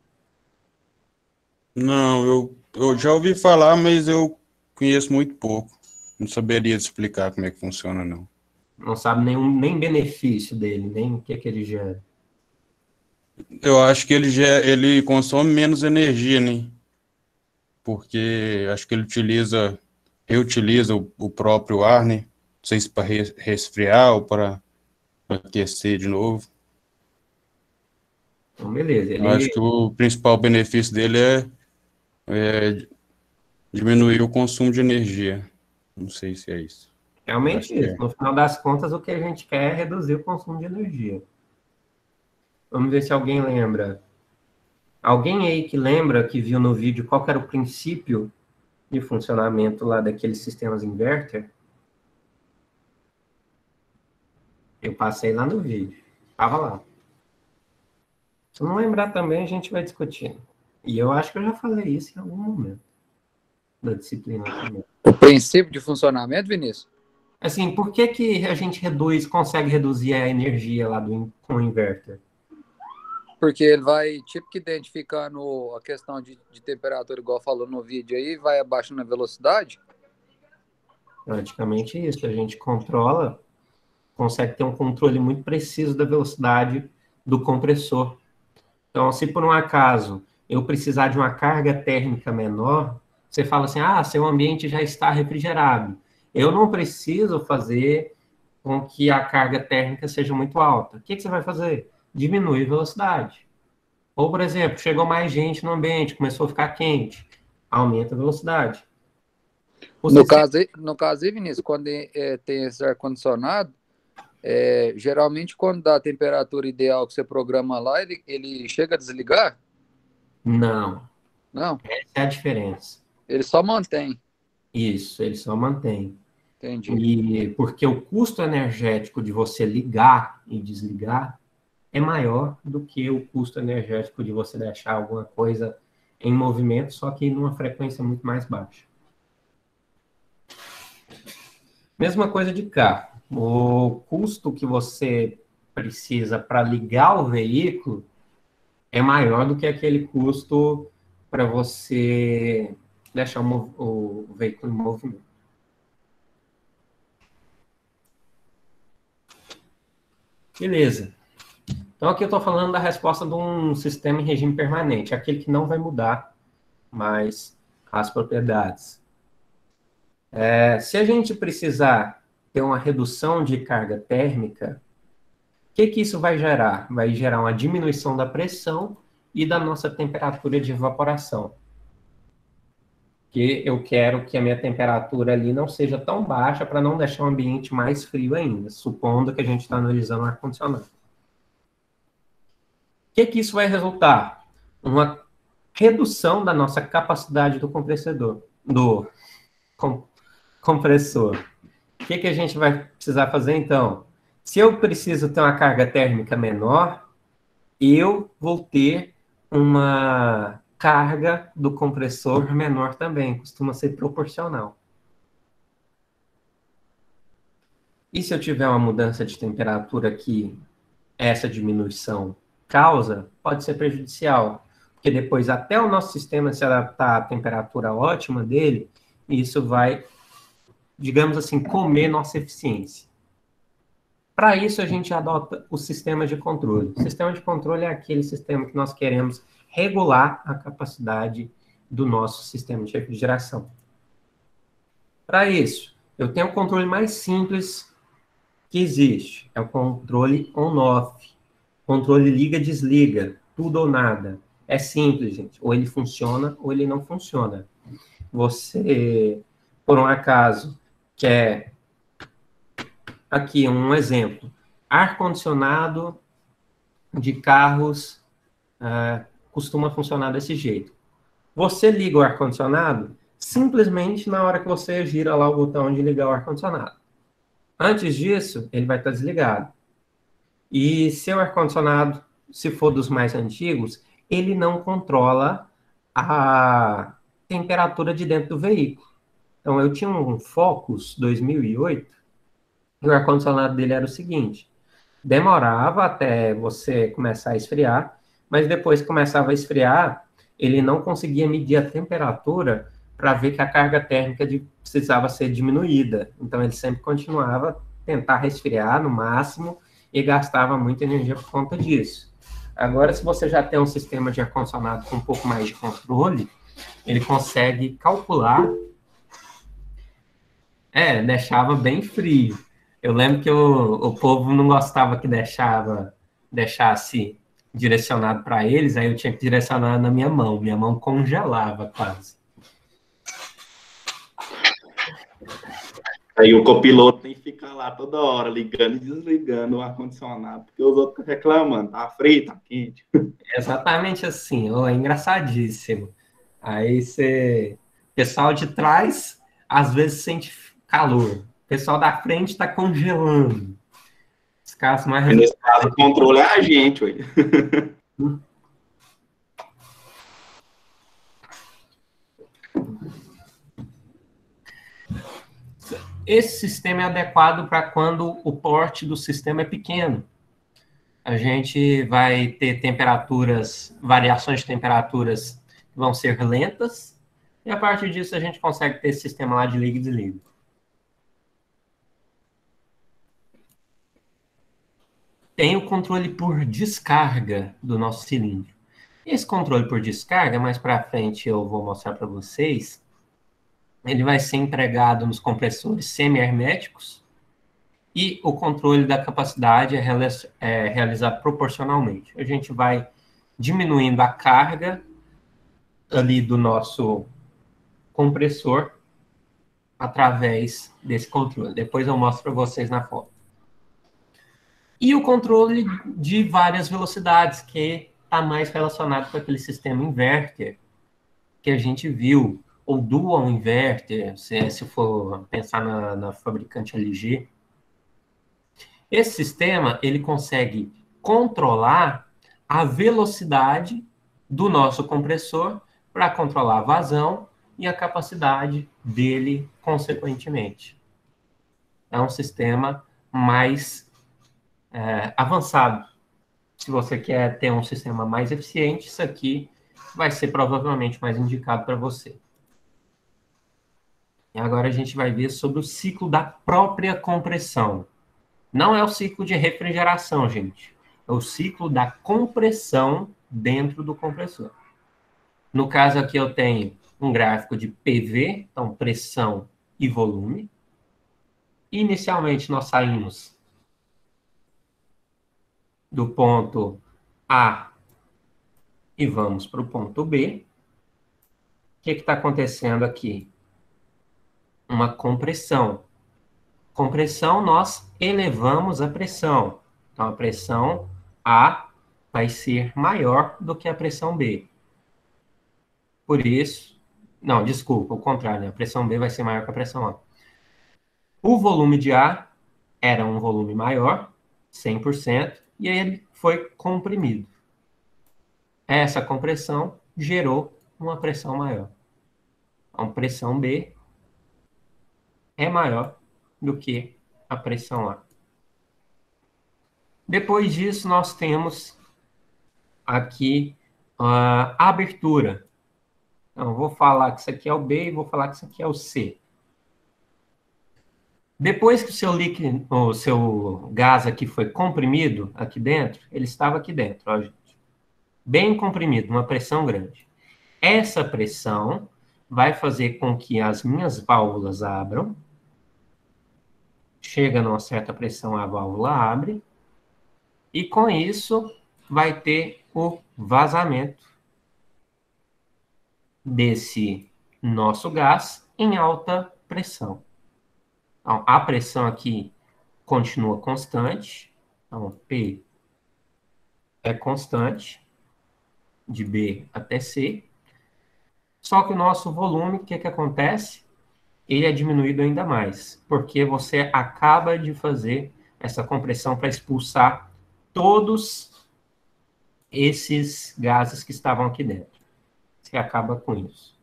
Não, eu já ouvi falar, mas eu conheço muito pouco. Não saberia explicar como é que funciona, não. Não sabe nem benefício dele, nem o que ele gera. Eu acho que ele consome menos energia, né? Porque acho que ele reutiliza o próprio ar, né? Não sei se para resfriar ou para aquecer de novo. Então, beleza. Eu acho que o principal benefício dele é diminuir o consumo de energia. Não sei se é isso. Realmente isso. No final das contas, o que a gente quer é reduzir o consumo de energia. Vamos ver se alguém lembra. Alguém aí que lembra, que viu no vídeo, qual que era o princípio de funcionamento lá daqueles sistemas inverter? Eu passei lá no vídeo. Estava lá. Se não lembrar também, a gente vai discutindo. E eu acho que eu já falei isso em algum momento da disciplina também. O princípio de funcionamento, Vinícius? Assim, por que a gente consegue reduzir a energia lá com o inverter? Porque ele vai, tipo que identificando a questão de temperatura, igual falou no vídeo aí, vai abaixando a velocidade? Praticamente isso. A gente consegue ter um controle muito preciso da velocidade do compressor. Então, se por um acaso eu precisar de uma carga térmica menor, você fala assim, seu ambiente já está refrigerado. Eu não preciso fazer com que a carga térmica seja muito alta. O que você vai fazer? Diminuir a velocidade. Ou, por exemplo, chegou mais gente no ambiente, começou a ficar quente, aumenta a velocidade. No caso aí, Vinícius, quando tem esse ar-condicionado, geralmente quando dá a temperatura ideal que você programa lá, ele chega a desligar? Não. Não? Essa é a diferença. Ele só mantém. Isso, ele só mantém. Entendi. E porque o custo energético de você ligar e desligar é maior do que o custo energético de você deixar alguma coisa em movimento, só que numa frequência muito mais baixa. Mesma coisa de carro. O custo que você precisa para ligar o veículo é maior do que aquele custo para você deixar o veículo em movimento. Beleza. Então, aqui eu estou falando da resposta de um sistema em regime permanente, aquele que não vai mudar mais as propriedades. Se a gente precisar ter uma redução de carga térmica, o que isso vai gerar? Vai gerar uma diminuição da pressão e da nossa temperatura de evaporação. Que eu quero que a minha temperatura ali não seja tão baixa para não deixar o ambiente mais frio ainda, supondo que a gente está analisando o ar-condicionado. O que isso vai resultar? Uma redução da nossa capacidade do compressor. O que a gente vai precisar fazer, então? Se eu preciso ter uma carga térmica menor, eu vou ter uma carga do compressor menor também, costuma ser proporcional. E se eu tiver uma mudança de temperatura que essa diminuição causa, pode ser prejudicial, porque depois até o nosso sistema se adaptar à temperatura ótima dele, isso vai, digamos assim, comer nossa eficiência. Para isso, a gente adota o sistema de controle. O sistema de controle é aquele sistema que nós queremos regular a capacidade do nosso sistema de refrigeração. Para isso, eu tenho o controle mais simples que existe. É o controle on-off. Controle liga-desliga. Tudo ou nada. É simples, gente. Ou ele funciona ou ele não funciona. Você, por um acaso, quer... Aqui, um exemplo. Ar-condicionado de carros costuma funcionar desse jeito. Você liga o ar-condicionado simplesmente na hora que você gira lá o botão de ligar o ar-condicionado. Antes disso, ele vai estar desligado. E seu ar-condicionado, se for dos mais antigos, ele não controla a temperatura de dentro do veículo. Então, eu tinha um Focus 2008, e o ar-condicionado dele era o seguinte: demorava até você começar a esfriar, mas depois que começava a esfriar, ele não conseguia medir a temperatura para ver que a carga térmica precisava ser diminuída. Então, ele sempre continuava a tentar resfriar no máximo e gastava muita energia por conta disso. Agora, se você já tem um sistema de ar-condicionado com um pouco mais de controle, ele consegue calcular. Deixava bem frio. Eu lembro que o povo não gostava que deixasse direcionado para eles, aí eu tinha que direcionar na minha mão. Minha mão congelava quase. Aí o copiloto tem que ficar lá toda hora, ligando e desligando o ar-condicionado, porque os outros reclamando, tá frio, tá quente. Exatamente assim, é engraçadíssimo. Aí o pessoal de trás, às vezes, sente calor. O pessoal da frente está congelando. Os casos mais... Nesse caso, o controle é a gente, ué. Esse sistema é adequado para quando o porte do sistema é pequeno. A gente vai ter variações de temperaturas que vão ser lentas, e a partir disso a gente consegue ter esse sistema lá de liga e desliga. Tem o controle por descarga do nosso cilindro. Esse controle por descarga, mais para frente eu vou mostrar para vocês, ele vai ser empregado nos compressores semi-herméticos e o controle da capacidade é realizado proporcionalmente. A gente vai diminuindo a carga ali do nosso compressor através desse controle. Depois eu mostro para vocês na foto. E o controle de várias velocidades, que está mais relacionado com aquele sistema inverter que a gente viu, ou dual inverter, se for pensar na fabricante LG. Esse sistema, ele consegue controlar a velocidade do nosso compressor para controlar a vazão e a capacidade dele, consequentemente. É um sistema mais avançado. Se você quer ter um sistema mais eficiente, isso aqui vai ser provavelmente mais indicado para você. E agora a gente vai ver sobre o ciclo da própria compressão. Não é o ciclo de refrigeração, gente. É o ciclo da compressão dentro do compressor. No caso aqui eu tenho um gráfico de PV, então pressão e volume. Inicialmente nós saímos do ponto A e vamos para o ponto B. O que está acontecendo aqui? Uma compressão. Compressão, nós elevamos a pressão. Então, a pressão A vai ser maior do que a pressão B. Por isso... Não, desculpa, o contrário, né? A pressão B vai ser maior que a pressão A. O volume de A era um volume maior, 100%, e aí ele foi comprimido. Essa compressão gerou uma pressão maior. Então, pressão B é maior do que a pressão A. Depois disso, nós temos aqui a abertura. Então, eu vou falar que isso aqui é o B e vou falar que isso aqui é o C. Depois que o seu líquido, o seu gás aqui foi comprimido aqui dentro, ele estava aqui dentro, ó, gente. Bem comprimido, uma pressão grande. Essa pressão vai fazer com que as minhas válvulas abram. Chega numa certa pressão, a válvula abre. E com isso, vai ter o vazamento desse nosso gás em alta pressão. Então, a pressão aqui continua constante. Então, P é constante, de B até C. Só que o nosso volume, o que acontece? Ele é diminuído ainda mais, porque você acaba de fazer essa compressão para expulsar todos esses gases que estavam aqui dentro. Você acaba com isso.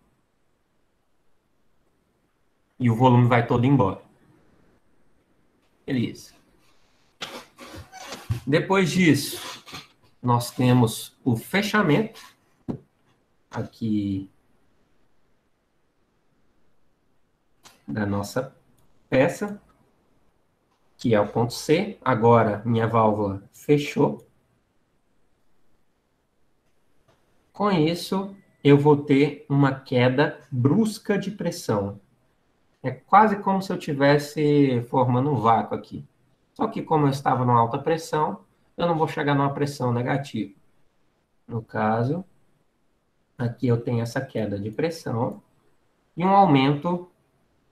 E o volume vai todo embora. Beleza. Depois disso, nós temos o fechamento. Aqui da nossa peça, que é o ponto C. Agora, minha válvula fechou. Com isso, eu vou ter uma queda brusca de pressão. É quase como se eu estivesse formando um vácuo aqui. Só que como eu estava numa alta pressão, eu não vou chegar numa pressão negativa. No caso, aqui eu tenho essa queda de pressão e um aumento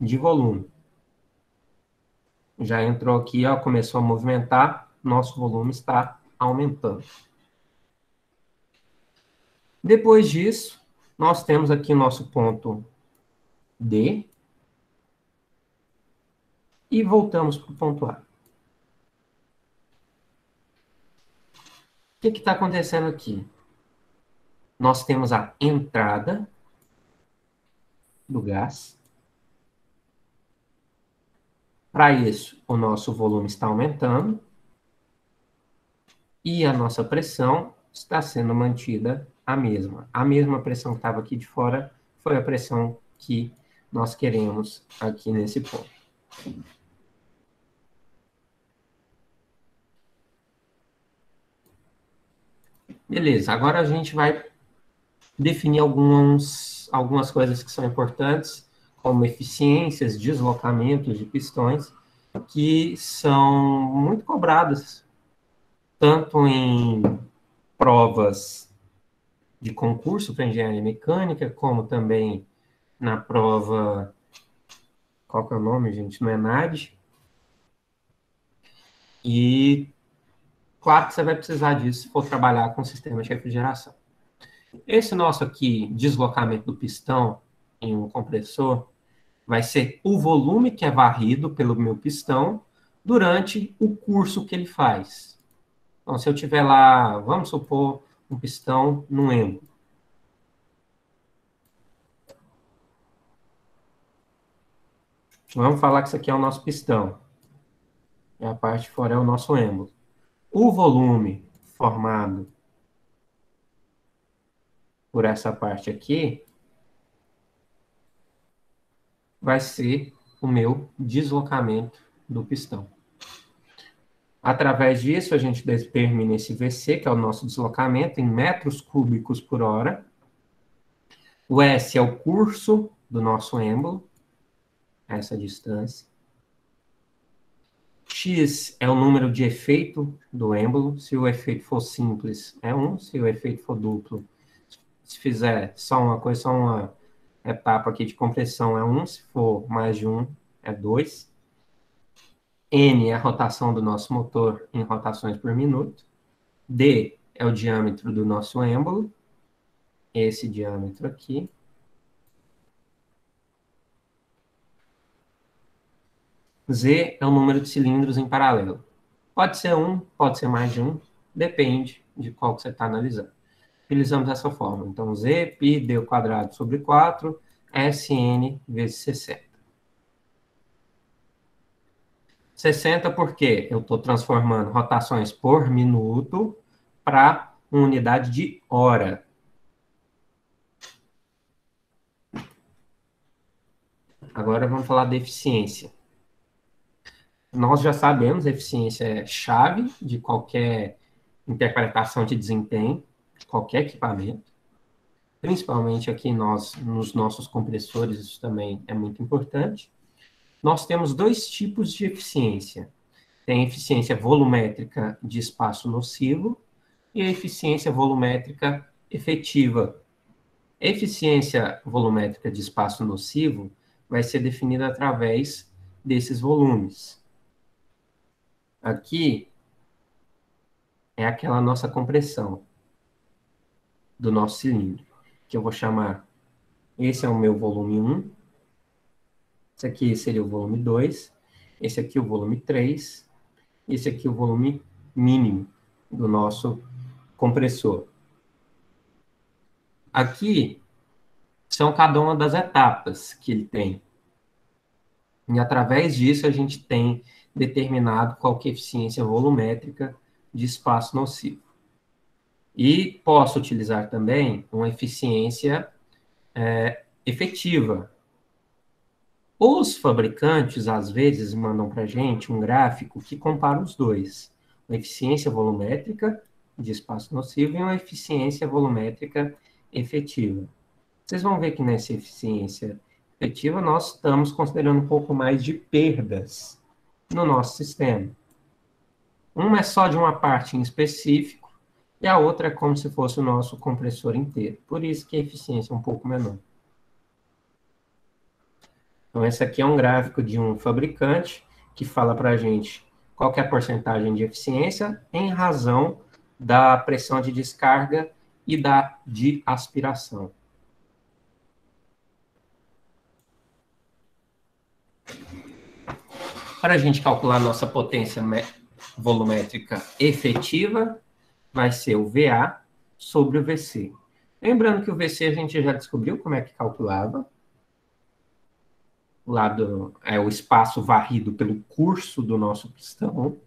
de volume. Já entrou aqui, ó, começou a movimentar, nosso volume está aumentando. Depois disso, nós temos aqui o nosso ponto D. E voltamos para o ponto A. O que está acontecendo aqui? Nós temos a entrada do gás. Para isso, o nosso volume está aumentando. E a nossa pressão está sendo mantida a mesma. A mesma pressão que estava aqui de fora foi a pressão que nós queremos aqui nesse ponto. Beleza, agora a gente vai definir algumas coisas que são importantes, como eficiências, deslocamentos de pistões, que são muito cobradas, tanto em provas de concurso para engenharia mecânica, como também na prova, qual que é o nome, gente? No ENAD. E claro que você vai precisar disso se for trabalhar com sistema de refrigeração. Esse nosso aqui, deslocamento do pistão em um compressor, vai ser o volume que é varrido pelo meu pistão durante o curso que ele faz. Então, se eu tiver lá, vamos supor, um pistão num êmbolo. Vamos falar que isso aqui é o nosso pistão. E a parte de fora é o nosso êmbolo. O volume formado por essa parte aqui vai ser o meu deslocamento do pistão. Através disso, a gente determina esse VC, que é o nosso deslocamento, em metros cúbicos por hora. O S é o curso do nosso êmbolo, essa distância. X é o número de efeito do êmbolo. Se o efeito for simples, é 1. Se o efeito for duplo, Se fizer só uma coisa, só uma etapa aqui de compressão é 1, se for mais de 1 é 2. N é a rotação do nosso motor em rotações por minuto. D é o diâmetro do nosso êmbolo, esse diâmetro aqui. Z é o número de cilindros em paralelo. Pode ser 1, pode ser mais de 1, depende de qual que você está analisando. Utilizamos essa fórmula. Então, Z, π, d ao quadrado sobre 4, Sn vezes 60. 60 porque eu estou transformando rotações por minuto para uma unidade de hora. Agora vamos falar de eficiência. Nós já sabemos, a eficiência é chave de qualquer interpretação de desempenho, de qualquer equipamento. Principalmente aqui nos nossos compressores, isso também é muito importante. Nós temos dois tipos de eficiência. Tem a eficiência volumétrica de espaço nocivo e a eficiência volumétrica efetiva. A eficiência volumétrica de espaço nocivo vai ser definida através desses volumes. Aqui é aquela nossa compressão do nosso cilindro, que eu vou chamar, esse é o meu volume 1, esse aqui seria o volume 2, esse aqui o volume 3, esse aqui o volume mínimo do nosso compressor. Aqui são cada uma das etapas que ele tem. E através disso a gente tem determinado qual que é a eficiência volumétrica de espaço nocivo. E posso utilizar também uma eficiência efetiva. Os fabricantes, às vezes, mandam para a gente um gráfico que compara os dois. Uma eficiência volumétrica de espaço nocivo e uma eficiência volumétrica efetiva. Vocês vão ver que nessa eficiência efetiva nós estamos considerando um pouco mais de perdas no nosso sistema. Uma é só de uma parte em específico e a outra é como se fosse o nosso compressor inteiro. Por isso que a eficiência é um pouco menor. Então, esse aqui é um gráfico de um fabricante que fala para a gente qual que é a porcentagem de eficiência em razão da pressão de descarga e de aspiração. Para a gente calcular nossa potência volumétrica efetiva, vai ser o VA sobre o VC. Lembrando que o VC a gente já descobriu como é que calculava. O lado é o espaço varrido pelo curso do nosso pistão.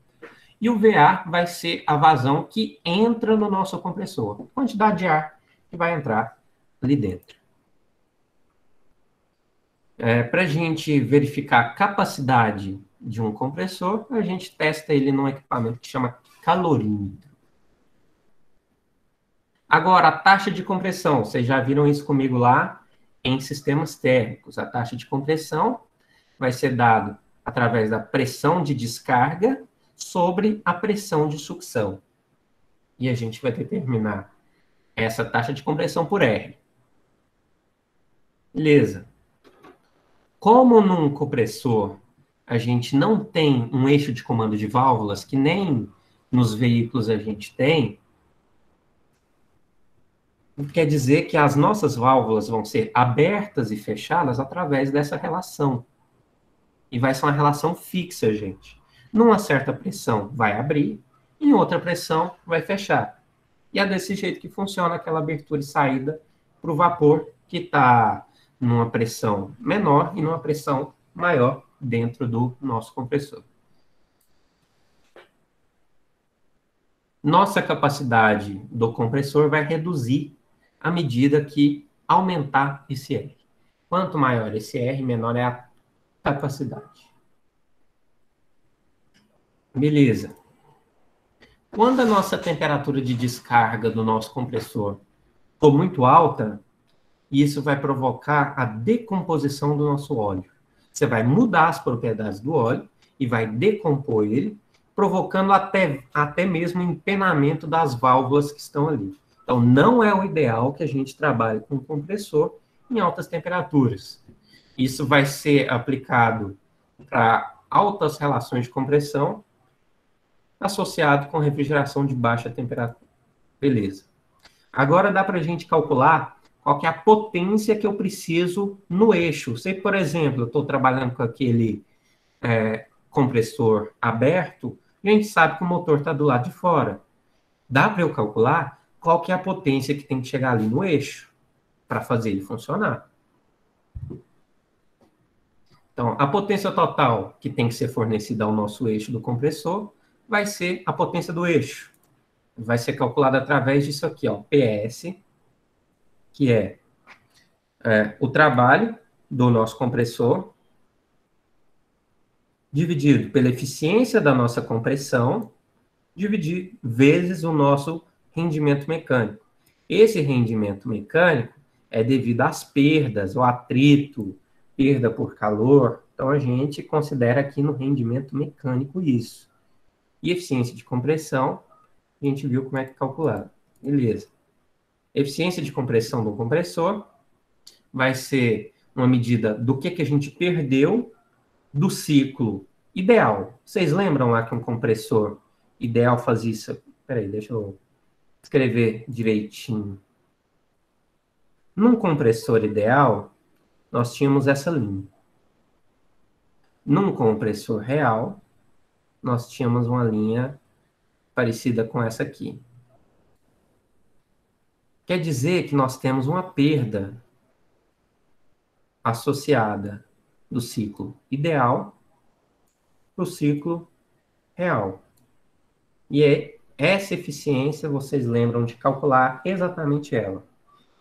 E o VA vai ser a vazão que entra no nosso compressor. A quantidade de ar que vai entrar ali dentro. Para a gente verificar a capacidade de um compressor, a gente testa ele num equipamento que chama calorímetro. Agora, a taxa de compressão. Vocês já viram isso comigo lá em sistemas térmicos. A taxa de compressão vai ser dada através da pressão de descarga sobre a pressão de sucção. E a gente vai determinar essa taxa de compressão por R. Beleza. Como num compressor a gente não tem um eixo de comando de válvulas, que nem nos veículos a gente tem, quer dizer que as nossas válvulas vão ser abertas e fechadas através dessa relação. E vai ser uma relação fixa, gente. Numa certa pressão vai abrir, em outra pressão vai fechar. E é desse jeito que funciona aquela abertura e saída para o vapor que está numa pressão menor e numa pressão maior dentro do nosso compressor. Nossa capacidade do compressor vai reduzir à medida que aumentar esse R. Quanto maior esse R, menor é a capacidade. Beleza. Quando a nossa temperatura de descarga do nosso compressor for muito alta, isso vai provocar a decomposição do nosso óleo. Você vai mudar as propriedades do óleo e vai decompor ele, provocando até mesmo empenamento das válvulas que estão ali. Então, não é o ideal que a gente trabalhe com compressor em altas temperaturas. Isso vai ser aplicado para altas relações de compressão associado com refrigeração de baixa temperatura. Beleza. Agora dá para a gente calcular qual que é a potência que eu preciso no eixo. Se, por exemplo, eu estou trabalhando com aquele compressor aberto, a gente sabe que o motor está do lado de fora. Dá para eu calcular qual que é a potência que tem que chegar ali no eixo para fazer ele funcionar. Então, a potência total que tem que ser fornecida ao nosso eixo do compressor vai ser a potência do eixo. Vai ser calculada através disso aqui, ó, PS, que é o trabalho do nosso compressor, dividido pela eficiência da nossa compressão, dividir vezes o nosso rendimento mecânico. Esse rendimento mecânico é devido às perdas, ao atrito, perda por calor. Então, a gente considera aqui no rendimento mecânico isso. E eficiência de compressão, a gente viu como é que é calculado. Beleza. Eficiência de compressão do compressor vai ser uma medida do que a gente perdeu do ciclo ideal. Vocês lembram lá que um compressor ideal fazia isso? Peraí, deixa eu escrever direitinho. Num compressor ideal, nós tínhamos essa linha. Num compressor real, nós tínhamos uma linha parecida com essa aqui. Quer dizer que nós temos uma perda associada do ciclo ideal para o ciclo real. E essa eficiência, vocês lembram de calcular exatamente ela.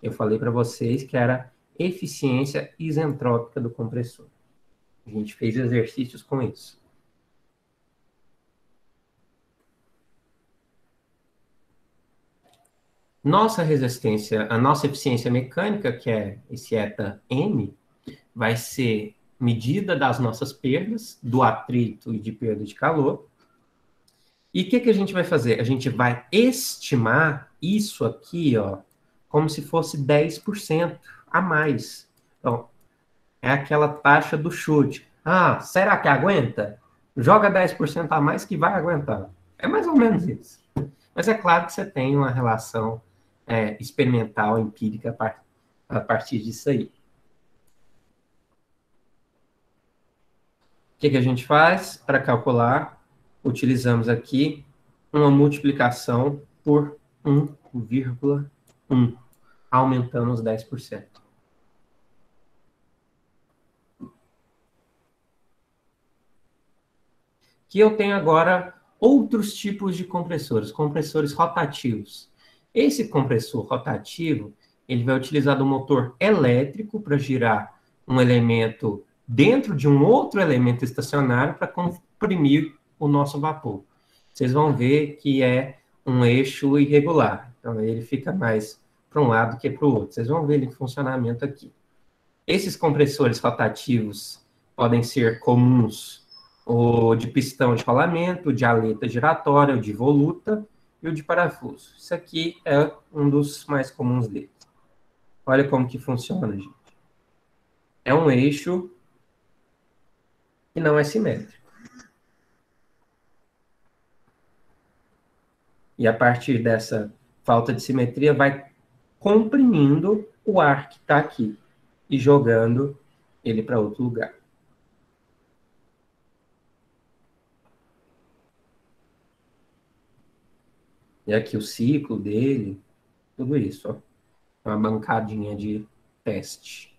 Eu falei para vocês que era eficiência isentrópica do compressor. A gente fez exercícios com isso. Nossa resistência, a nossa eficiência mecânica, que é esse eta-M, vai ser medida das nossas perdas, do atrito e de perda de calor. E o que a gente vai fazer? A gente vai estimar isso aqui, ó, como se fosse 10% a mais. Então, é aquela taxa do chute. Ah, será que aguenta? Joga 10% a mais que vai aguentar. É mais ou menos isso. Mas é claro que você tem uma relação experimental, empírica a partir disso aí. O que a gente faz para calcular? Utilizamos aqui uma multiplicação por 1,1. Aumentando os 10%. Que eu tenho agora outros tipos de compressores rotativos. Esse compressor rotativo, ele vai utilizar do motor elétrico para girar um elemento dentro de um outro elemento estacionário para comprimir o nosso vapor. Vocês vão ver que é um eixo irregular. Então, ele fica mais para um lado que para o outro. Vocês vão ver ele em funcionamento aqui. Esses compressores rotativos podem ser comuns, o de pistão de rolamento, o de aleta giratória, o de voluta e o de parafuso. Isso aqui é um dos mais comuns deles. Olha como que funciona, gente. É um eixo que não é simétrico. E a partir dessa falta de simetria, vai comprimindo o ar que está aqui e jogando ele para outro lugar. E aqui o ciclo dele, tudo isso, ó. Uma bancadinha de teste.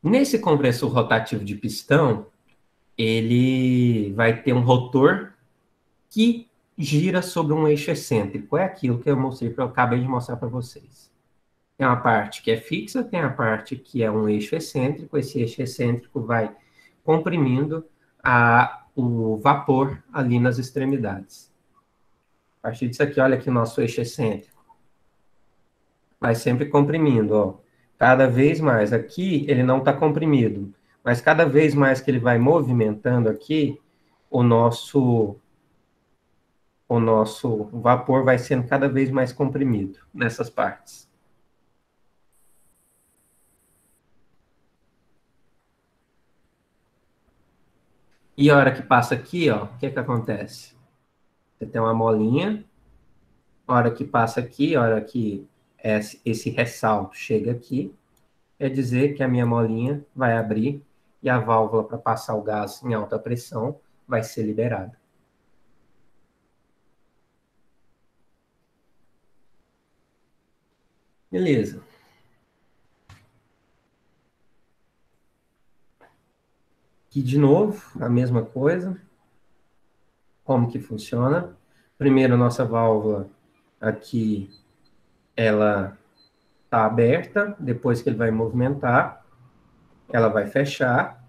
Nesse compressor rotativo de pistão, ele vai ter um rotor que gira sobre um eixo excêntrico. É aquilo que eu acabei de mostrar para vocês. Tem uma parte que é fixa, tem a parte que é um eixo excêntrico. Esse eixo excêntrico vai comprimindo o vapor ali nas extremidades. A partir disso aqui, olha aqui o nosso eixo excêntrico. Vai sempre comprimindo, ó. Cada vez mais. Aqui ele não está comprimido, mas cada vez mais que ele vai movimentando aqui, o nosso o nosso vapor vai sendo cada vez mais comprimido nessas partes. E a hora que passa aqui, ó, o que que acontece? Você tem uma molinha, a hora que passa aqui, a hora que esse ressalto chega aqui, quer dizer que a minha molinha vai abrir e a válvula para passar o gás em alta pressão vai ser liberada. Beleza. Aqui de novo, a mesma coisa. Como que funciona? Primeiro, a nossa válvula aqui, ela está aberta. Depois que ele vai movimentar, ela vai fechar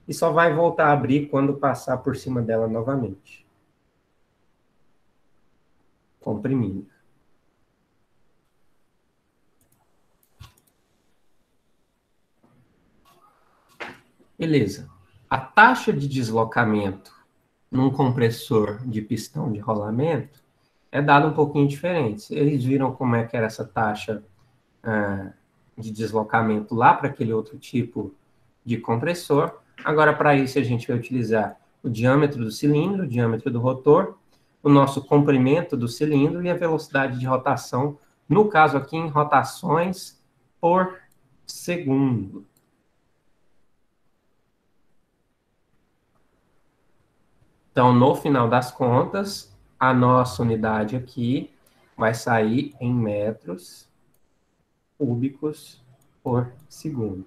e só vai voltar a abrir quando passar por cima dela novamente. Comprimindo. Beleza. A taxa de deslocamento num compressor de pistão de rolamento é dada um pouquinho diferente. Eles viram como é que era essa taxa de deslocamento lá para aquele outro tipo de compressor. Agora, para isso, a gente vai utilizar o diâmetro do cilindro, o diâmetro do rotor, o nosso comprimento do cilindro e a velocidade de rotação, no caso aqui, em rotações por segundo. Então, no final das contas, a nossa unidade aqui vai sair em metros cúbicos por segundo.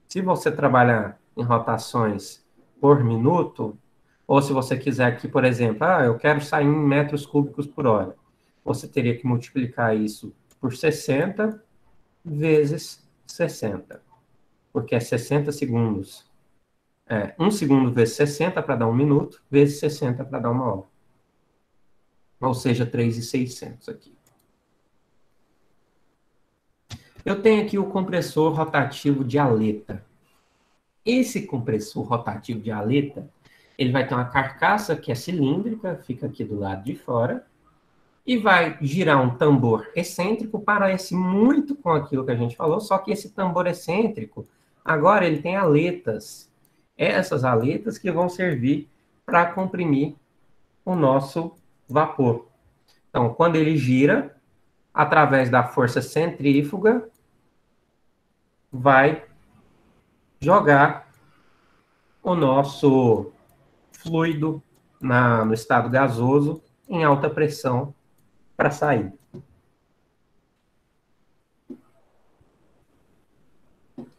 Se você trabalhar em rotações por minuto, ou se você quiser aqui, por exemplo, eu quero sair em metros cúbicos por hora, você teria que multiplicar isso por 60 vezes 60, porque é 60 segundos. 1 segundo vezes 60 para dar 1 minuto, vezes 60 para dar 1 hora. Ou seja, 3.600 aqui. Eu tenho aqui o compressor rotativo de aleta. Esse compressor rotativo de aleta, ele vai ter uma carcaça que é cilíndrica, fica aqui do lado de fora, e vai girar um tambor excêntrico, parece muito com aquilo que a gente falou, só que esse tambor excêntrico, agora ele tem aletas. Essas aletas que vão servir para comprimir o nosso vapor. Então, quando ele gira, através da força centrífuga, vai jogar o nosso fluido no estado gasoso em alta pressão para sair.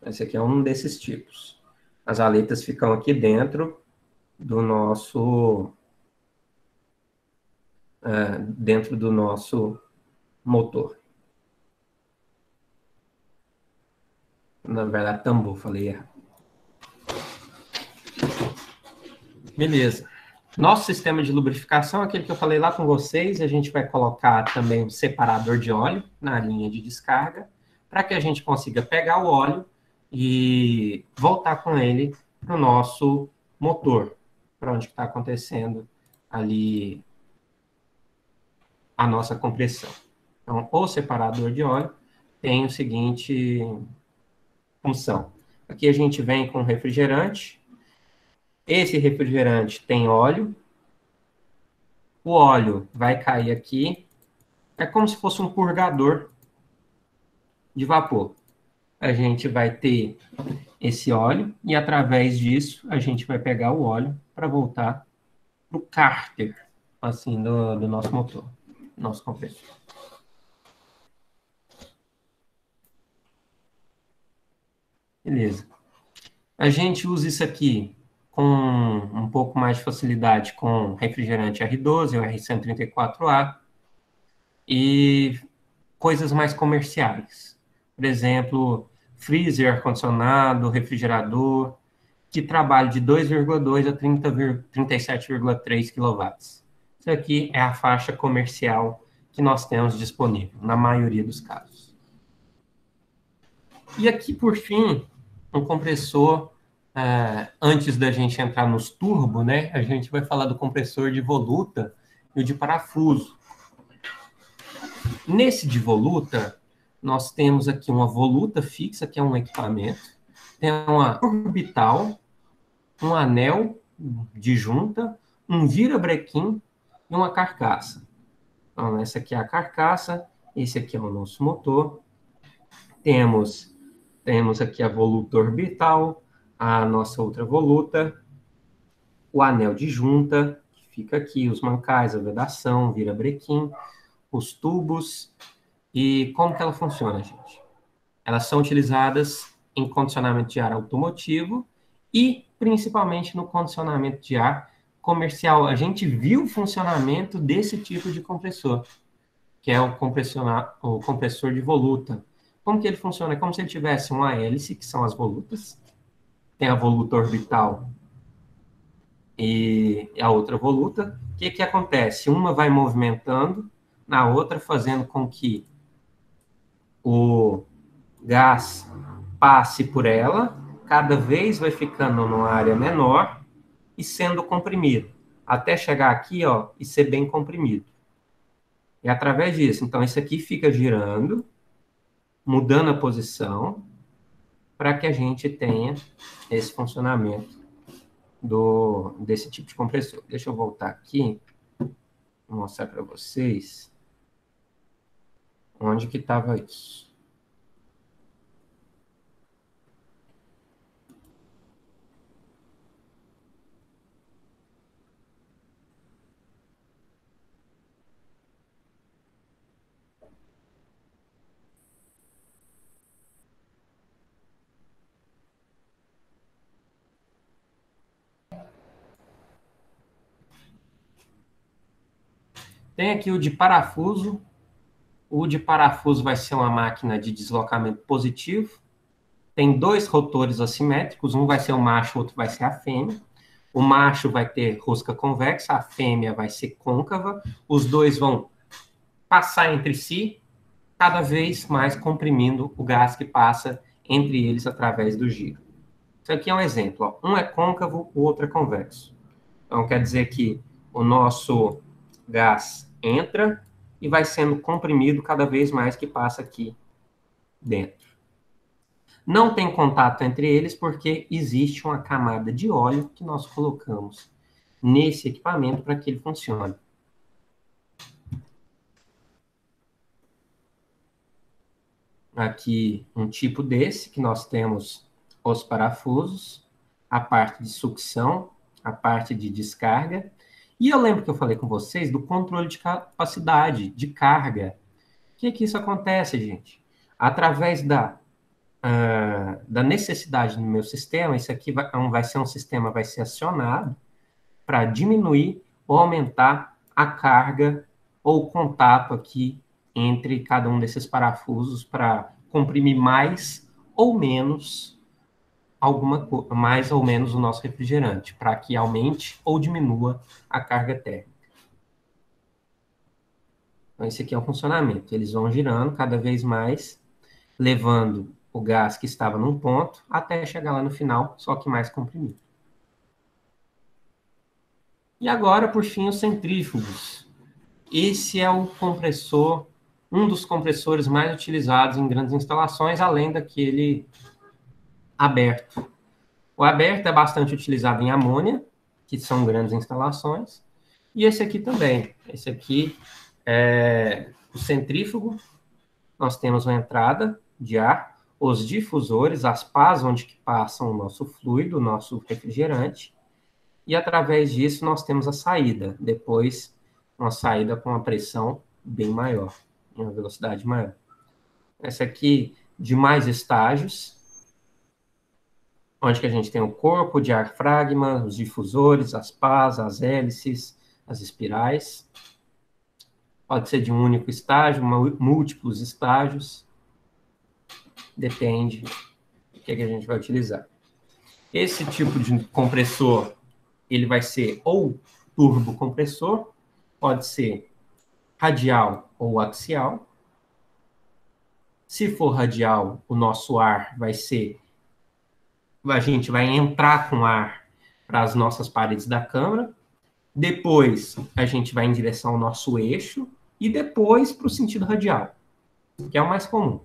Esse aqui é um desses tipos. As aletas ficam aqui dentro do nosso motor. Na verdade, tambor, falei errado. Beleza. Nosso sistema de lubrificação, aquele que eu falei lá com vocês, a gente vai colocar também um separador de óleo na linha de descarga, para que a gente consiga pegar o óleo e voltar com ele para o nosso motor, para onde está acontecendo ali a nossa compressão. Então, o separador de óleo tem o seguinte função. Aqui a gente vem com refrigerante. Esse refrigerante tem óleo. O óleo vai cair aqui. É como se fosse um purgador de vapor. A gente vai ter esse óleo e, através disso, a gente vai pegar o óleo para voltar para o cárter, assim, do nosso motor, nosso compressor. Beleza. A gente usa isso aqui com um pouco mais de facilidade com refrigerante R12 ou R134A e coisas mais comerciais. Por exemplo, freezer, ar-condicionado, refrigerador, que trabalha de 2,2 a 37,3 kW. Isso aqui é a faixa comercial que nós temos disponível, na maioria dos casos. E aqui, por fim, um compressor, antes da gente entrar nos turbo, né, a gente vai falar do compressor de voluta. e o de parafuso. Nesse de voluta, nós temos aqui uma voluta fixa, que é um equipamento, tem uma orbital, um anel de junta, um virabrequim e uma carcaça. Então, essa aqui é a carcaça, esse aqui é o nosso motor. Temos aqui a voluta orbital, a nossa outra voluta, o anel de junta, que fica aqui, os mancais, a vedação, virabrequim, os tubos. E como que ela funciona, gente? Elas são utilizadas em condicionamento de ar automotivo e principalmente no condicionamento de ar comercial. A gente viu o funcionamento desse tipo de compressor, que é o compressor de voluta. Como que ele funciona? É como se ele tivesse uma hélice, que são as volutas, tem a voluta orbital e a outra voluta. O que que acontece? Uma vai movimentando na outra, fazendo com que o gás passe por ela, cada vez vai ficando numa área menor e sendo comprimido, até chegar aqui, ó, e ser bem comprimido. E através disso, então, isso aqui fica girando, mudando a posição, para que a gente tenha esse funcionamento desse tipo de compressor. Deixa eu voltar aqui, vou mostrar para vocês onde que estava isso. Tem aqui o de parafuso. O de parafuso vai ser uma máquina de deslocamento positivo. Tem dois rotores assimétricos, um vai ser o macho, o outro vai ser a fêmea. O macho vai ter rosca convexa, a fêmea vai ser côncava. Os dois vão passar entre si, cada vez mais comprimindo o gás que passa entre eles através do giro. Isso aqui é um exemplo. Ó. Um é côncavo, o outro é convexo. Então, quer dizer que o nosso gás entra e vai sendo comprimido cada vez mais que passa aqui dentro. Não tem contato entre eles porque existe uma camada de óleo que nós colocamos nesse equipamento para que ele funcione. Aqui um tipo desse, que nós temos os parafusos, a parte de sucção, a parte de descarga. E eu lembro que eu falei com vocês do controle de capacidade, de carga. O que que isso acontece, gente? Através da necessidade no meu sistema, isso aqui vai ser um sistema, vai ser acionado para diminuir ou aumentar a carga ou o contato aqui entre cada um desses parafusos para comprimir mais ou menos mais ou menos o nosso refrigerante, para que aumente ou diminua a carga térmica. Então, esse aqui é o funcionamento. Eles vão girando cada vez mais, levando o gás que estava num ponto até chegar lá no final, só que mais comprimido. E agora, por fim, os centrífugos. Esse é o compressor, um dos compressores mais utilizados em grandes instalações, além daquele aberto. O aberto é bastante utilizado em amônia, que são grandes instalações, e esse aqui também. Esse aqui é o centrífugo. Nós temos uma entrada de ar, os difusores, as pás onde que passam o nosso fluido, o nosso refrigerante, e através disso nós temos a saída, depois uma saída com uma pressão bem maior, uma velocidade maior. Essa aqui de mais estágios, onde que a gente tem o corpo, o diafragma, os difusores, as pás, as hélices, as espirais. Pode ser de um único estágio, múltiplos estágios. Depende do que a gente vai utilizar. Esse tipo de compressor, ele vai ser ou turbocompressor, pode ser radial ou axial. Se for radial, o nosso ar vai ser... A gente vai entrar com ar para as nossas paredes da câmara. Depois, a gente vai em direção ao nosso eixo e depois para o sentido radial, que é o mais comum.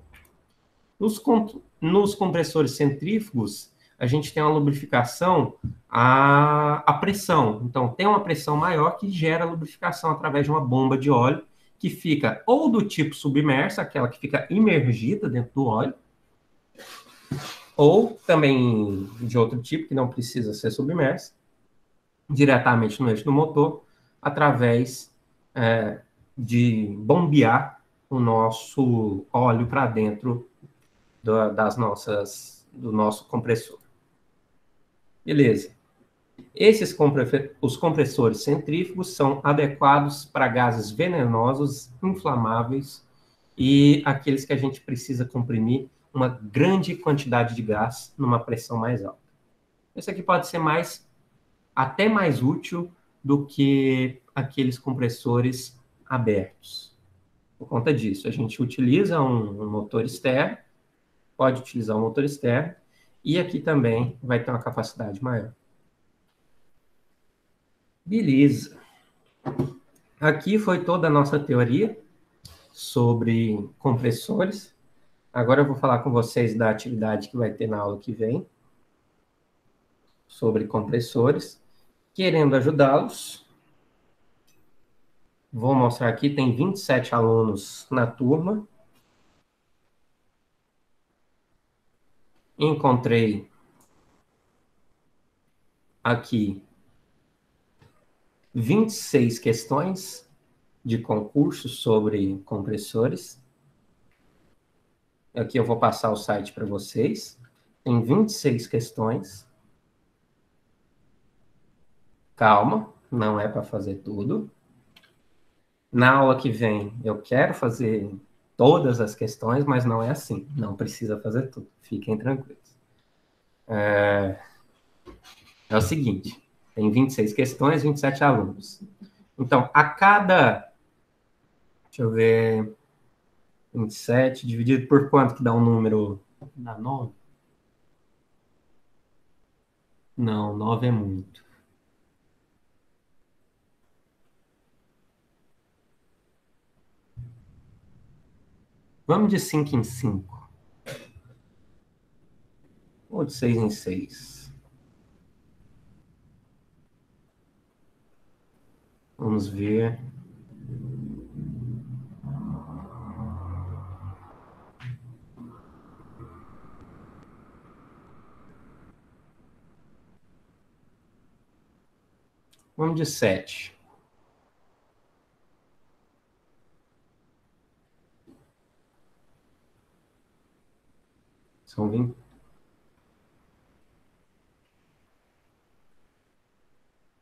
Nos compressores centrífugos, a gente tem uma lubrificação à pressão. Então, tem uma pressão maior que gera lubrificação através de uma bomba de óleo que fica ou do tipo submersa, aquela que fica imergida dentro do óleo, ou também de outro tipo, que não precisa ser submersa, diretamente no eixo do motor, através de bombear o nosso óleo para dentro do nosso compressor. Beleza. Os compressores centrífugos são adequados para gases venenosos, inflamáveis e aqueles que a gente precisa comprimir uma grande quantidade de gás numa pressão mais alta. Esse aqui pode ser até mais útil do que aqueles compressores abertos. Por conta disso, a gente utiliza um motor externo, pode utilizar um motor externo, e aqui também vai ter uma capacidade maior. Beleza. Aqui foi toda a nossa teoria sobre compressores. Agora eu vou falar com vocês da atividade que vai ter na aula que vem, sobre compressores. Querendo ajudá-los, vou mostrar aqui, tem 27 alunos na turma. Encontrei aqui 26 questões de concurso sobre compressores. Aqui eu vou passar o site para vocês. Tem 26 questões. Calma, não é para fazer tudo. Na aula que vem, eu quero fazer todas as questões, mas não é assim. Não precisa fazer tudo. Fiquem tranquilos. É o seguinte, tem 26 questões, 27 alunos. Então, a cada... Deixa eu ver... 27 dividido por quanto que dá um número? Dá 9? Não, 9 é muito. Vamos de 5 em 5. Ou de 6 em 6. Vamos ver. Vamos de 7. São 20.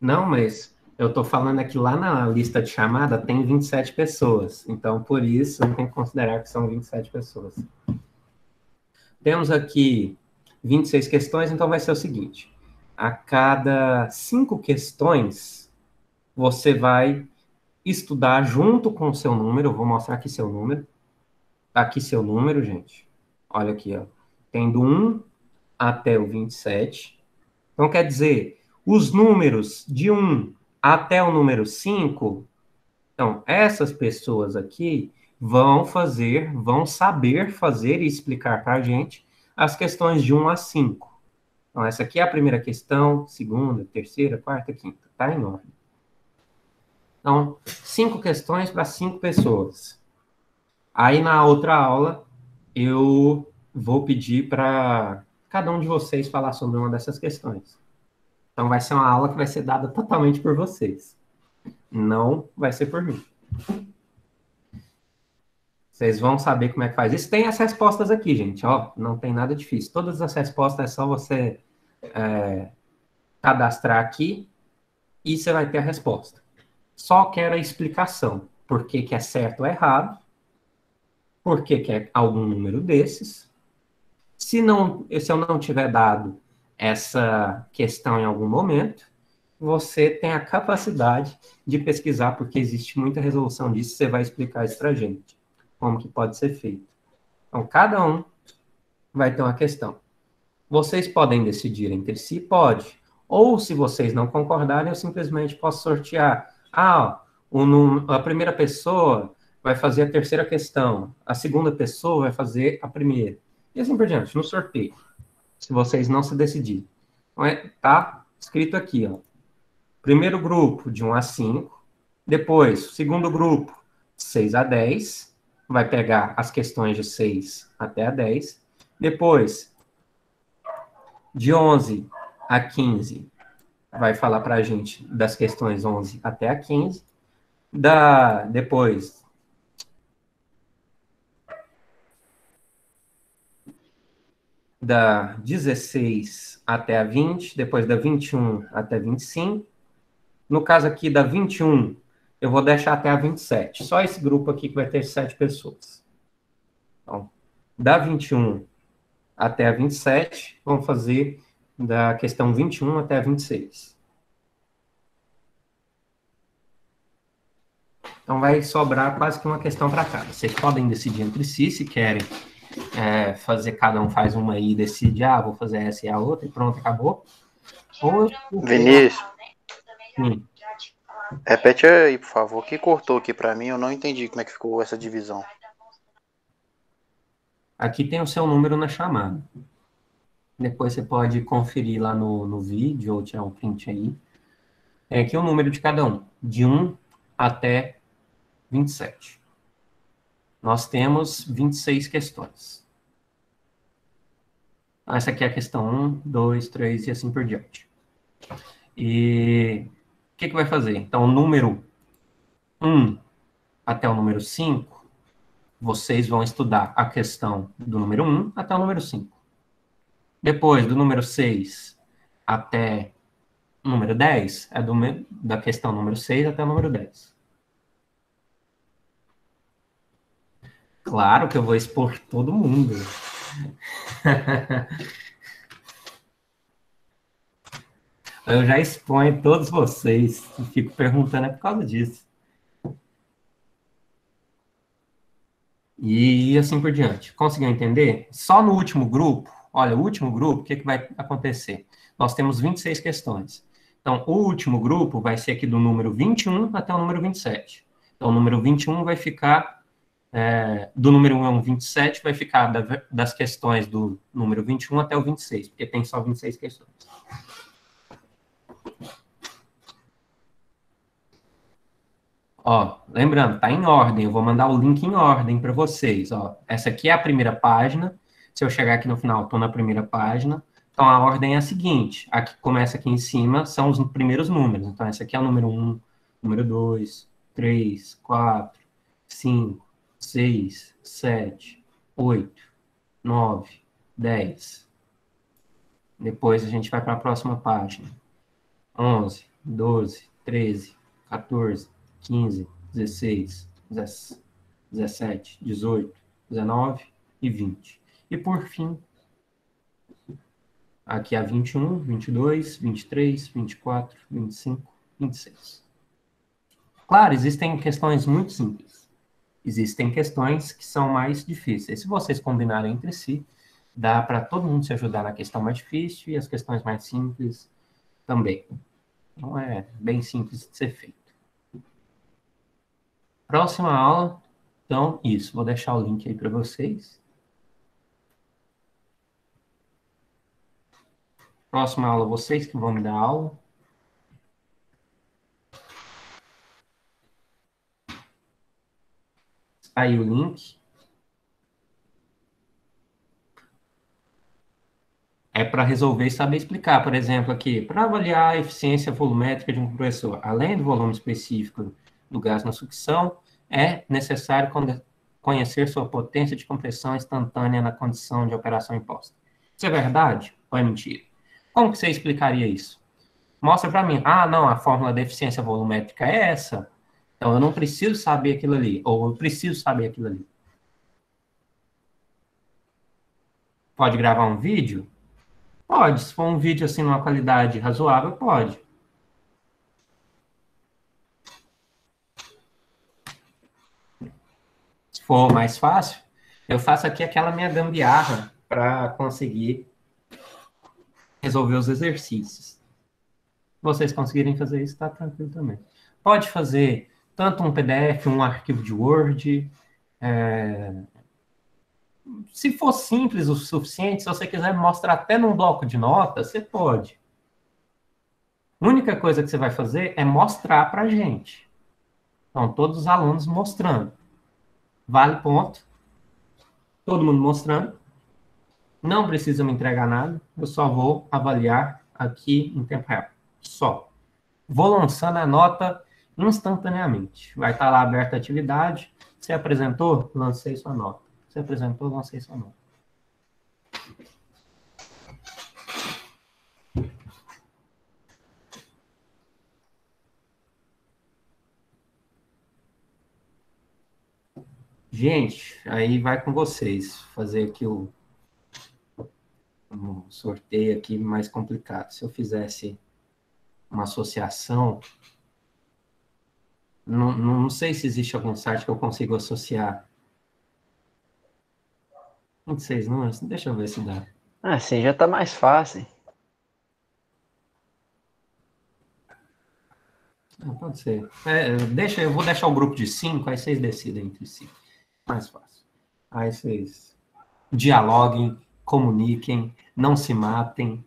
Não, mas eu estou falando aqui lá na lista de chamada tem 27 pessoas. Então, por isso, eu tenho que considerar que são 27 pessoas. Temos aqui 26 questões, então vai ser o seguinte. A cada 5 questões, você vai estudar junto com o seu número. Eu vou mostrar aqui seu número. Tá aqui seu número, gente. Olha aqui, ó. Tem do 1 até o 27. Então, quer dizer, os números de 1 até o número 5, então, essas pessoas aqui vão saber fazer e explicar para a gente as questões de 1 a 5. Então, essa aqui é a primeira questão, segunda, terceira, quarta, quinta. Tá em ordem. Então, 5 questões para 5 pessoas. Aí, na outra aula, eu vou pedir para cada um de vocês falar sobre uma dessas questões. Então, vai ser uma aula que vai ser dada totalmente por vocês. Não vai ser por mim. Vocês vão saber como é que faz isso. Tem as respostas aqui, gente. Ó, não tem nada difícil. Todas as respostas é só você cadastrar aqui e você vai ter a resposta. Só quero a explicação. Por que que é certo ou errado. Por que que é algum número desses. Se eu não tiver dado essa questão em algum momento, você tem a capacidade de pesquisar, porque existe muita resolução disso, você vai explicar isso para a gente, como que pode ser feito. Então, cada um vai ter uma questão. Vocês podem decidir entre si? Pode. Ou, se vocês não concordarem, eu simplesmente posso sortear. A primeira pessoa vai fazer a terceira questão, a segunda pessoa vai fazer a primeira. E assim por diante, no sorteio, se vocês não se decidirem. Então, tá escrito aqui, ó. Primeiro grupo, de 1 a 5. Depois, segundo grupo, 6 a 10. Vai pegar as questões de 6 até a 10. Depois, de 11 a 15, vai falar para a gente das questões 11 até a 15. Depois, da 16 até a 20, depois da 21 até 25. No caso aqui, da 21, eu vou deixar até a 27. Só esse grupo aqui que vai ter 7 pessoas. Então, da 21 até a 27, vamos fazer da questão 21 até a 26. Então, vai sobrar quase que uma questão para cada. Vocês podem decidir entre si, se querem fazer, cada um faz uma aí e decide, vou fazer essa e a outra, e pronto, acabou. Ou Vinícius, Sim. repete aí, por favor, que cortou aqui para mim, eu não entendi como é que ficou essa divisão. Aqui tem o seu número na chamada. Depois você pode conferir lá no vídeo, ou tirar um print aí. É aqui o número de cada um, de 1 até 27. Nós temos 26 questões. Essa aqui é a questão 1, 2, 3 e assim por diante. E o que vai fazer? Então, o número 1 até o número 5, vocês vão estudar a questão do número 1 até o número 5. Depois, do número 6 até o número 10, da questão número 6 até o número 10. Claro que eu vou expor todo mundo. Eu já exponho todos vocês. E fico perguntando por causa disso. E assim por diante. Conseguiu entender? Só no último grupo, olha, o último grupo, o que vai acontecer? Nós temos 26 questões. Então, o último grupo vai ser aqui do número 21 até o número 27. Então, o número 21 vai ficar... do número 1 ao 27 vai ficar das questões do número 21 até o 26, porque tem só 26 questões. Ó, lembrando, tá em ordem, eu vou mandar o link em ordem para vocês. Ó, essa aqui é a primeira página, se eu chegar aqui no final, estou na primeira página. Então, a ordem é a seguinte, a que começa aqui em cima são os primeiros números. Então, essa aqui é o número 1, número 2, 3, 4, 5, 6, 7, 8, 9, 10. Depois a gente vai para a próxima página. 11, 12, 13, 14, 15, 16, 17, 18, 19 e 20. E por fim, aqui a 21, 22, 23, 24, 25, 26. Claro, existem questões muito simples. Existem questões que são mais difíceis. Se vocês combinarem entre si, dá para todo mundo se ajudar na questão mais difícil e as questões mais simples também. Então, é bem simples de ser feito. Próxima aula, então, isso. Vou deixar o link aí para vocês. Próxima aula, vocês que vão me dar aula. Aí o link. É para resolver e saber explicar. Por exemplo, aqui, para avaliar a eficiência volumétrica de um compressor, além do volume específico do gás na sucção, é necessário conhecer sua potência de compressão instantânea na condição de operação imposta. Isso é verdade ou é mentira? Como que você explicaria isso? Mostra para mim. Não, a fórmula da eficiência volumétrica é essa. Então, eu não preciso saber aquilo ali, ou eu preciso saber aquilo ali. Pode gravar um vídeo? Pode. Se for um vídeo assim, numa qualidade razoável, pode. Se for mais fácil, eu faço aqui aquela minha gambiarra para conseguir resolver os exercícios. vocês conseguirem fazer isso, está tranquilo também. Pode fazer tanto um PDF, um arquivo de Word. Se for simples o suficiente, se você quiser mostrar até num bloco de notas, você pode. A única coisa que você vai fazer é mostrar para a gente. Então, todos os alunos mostrando. Vale ponto. Todo mundo mostrando. Não precisa me entregar nada. Eu só vou avaliar aqui em tempo real. Só. Vou lançando a nota instantaneamente. Vai estar lá aberta a atividade. Você apresentou? Lancei sua nota. Você apresentou? Lancei sua nota. Gente, aí vai com vocês. Fazer aqui um sorteio aqui mais complicado. Se eu fizesse uma associação, não sei se existe algum site que eu consiga associar 26 números. Deixa eu ver se dá. Assim já tá mais fácil. Pode ser. Eu vou deixar o grupo de 5, aí vocês decidem entre si. Mais fácil. Aí vocês dialoguem, comuniquem, não se matem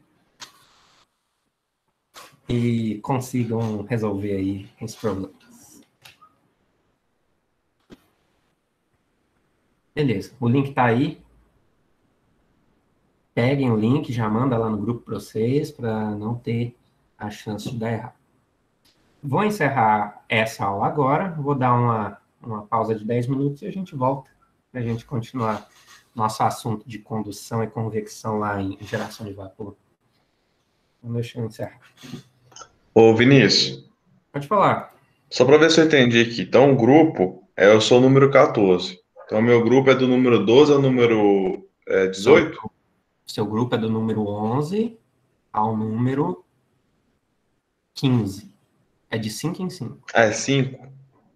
e consigam resolver aí os problemas. Beleza, o link tá aí. Peguem o link, já manda lá no grupo para vocês, para não ter a chance de dar errado. Vou encerrar essa aula agora, vou dar uma pausa de 10 minutos e a gente volta para a gente continuar nosso assunto de condução e convecção lá em geração de vapor. Então, deixa eu encerrar. Ô, Vinícius. Pode falar. Só para ver se eu entendi aqui. Então, o grupo, eu sou o número 14. Então, meu grupo é do número 12 ao número 18? Seu grupo é do número 11 ao número 15. É de 5 em 5. É 5?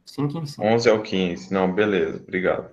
5 em 5. 11 ao 15. Não, beleza. Obrigado.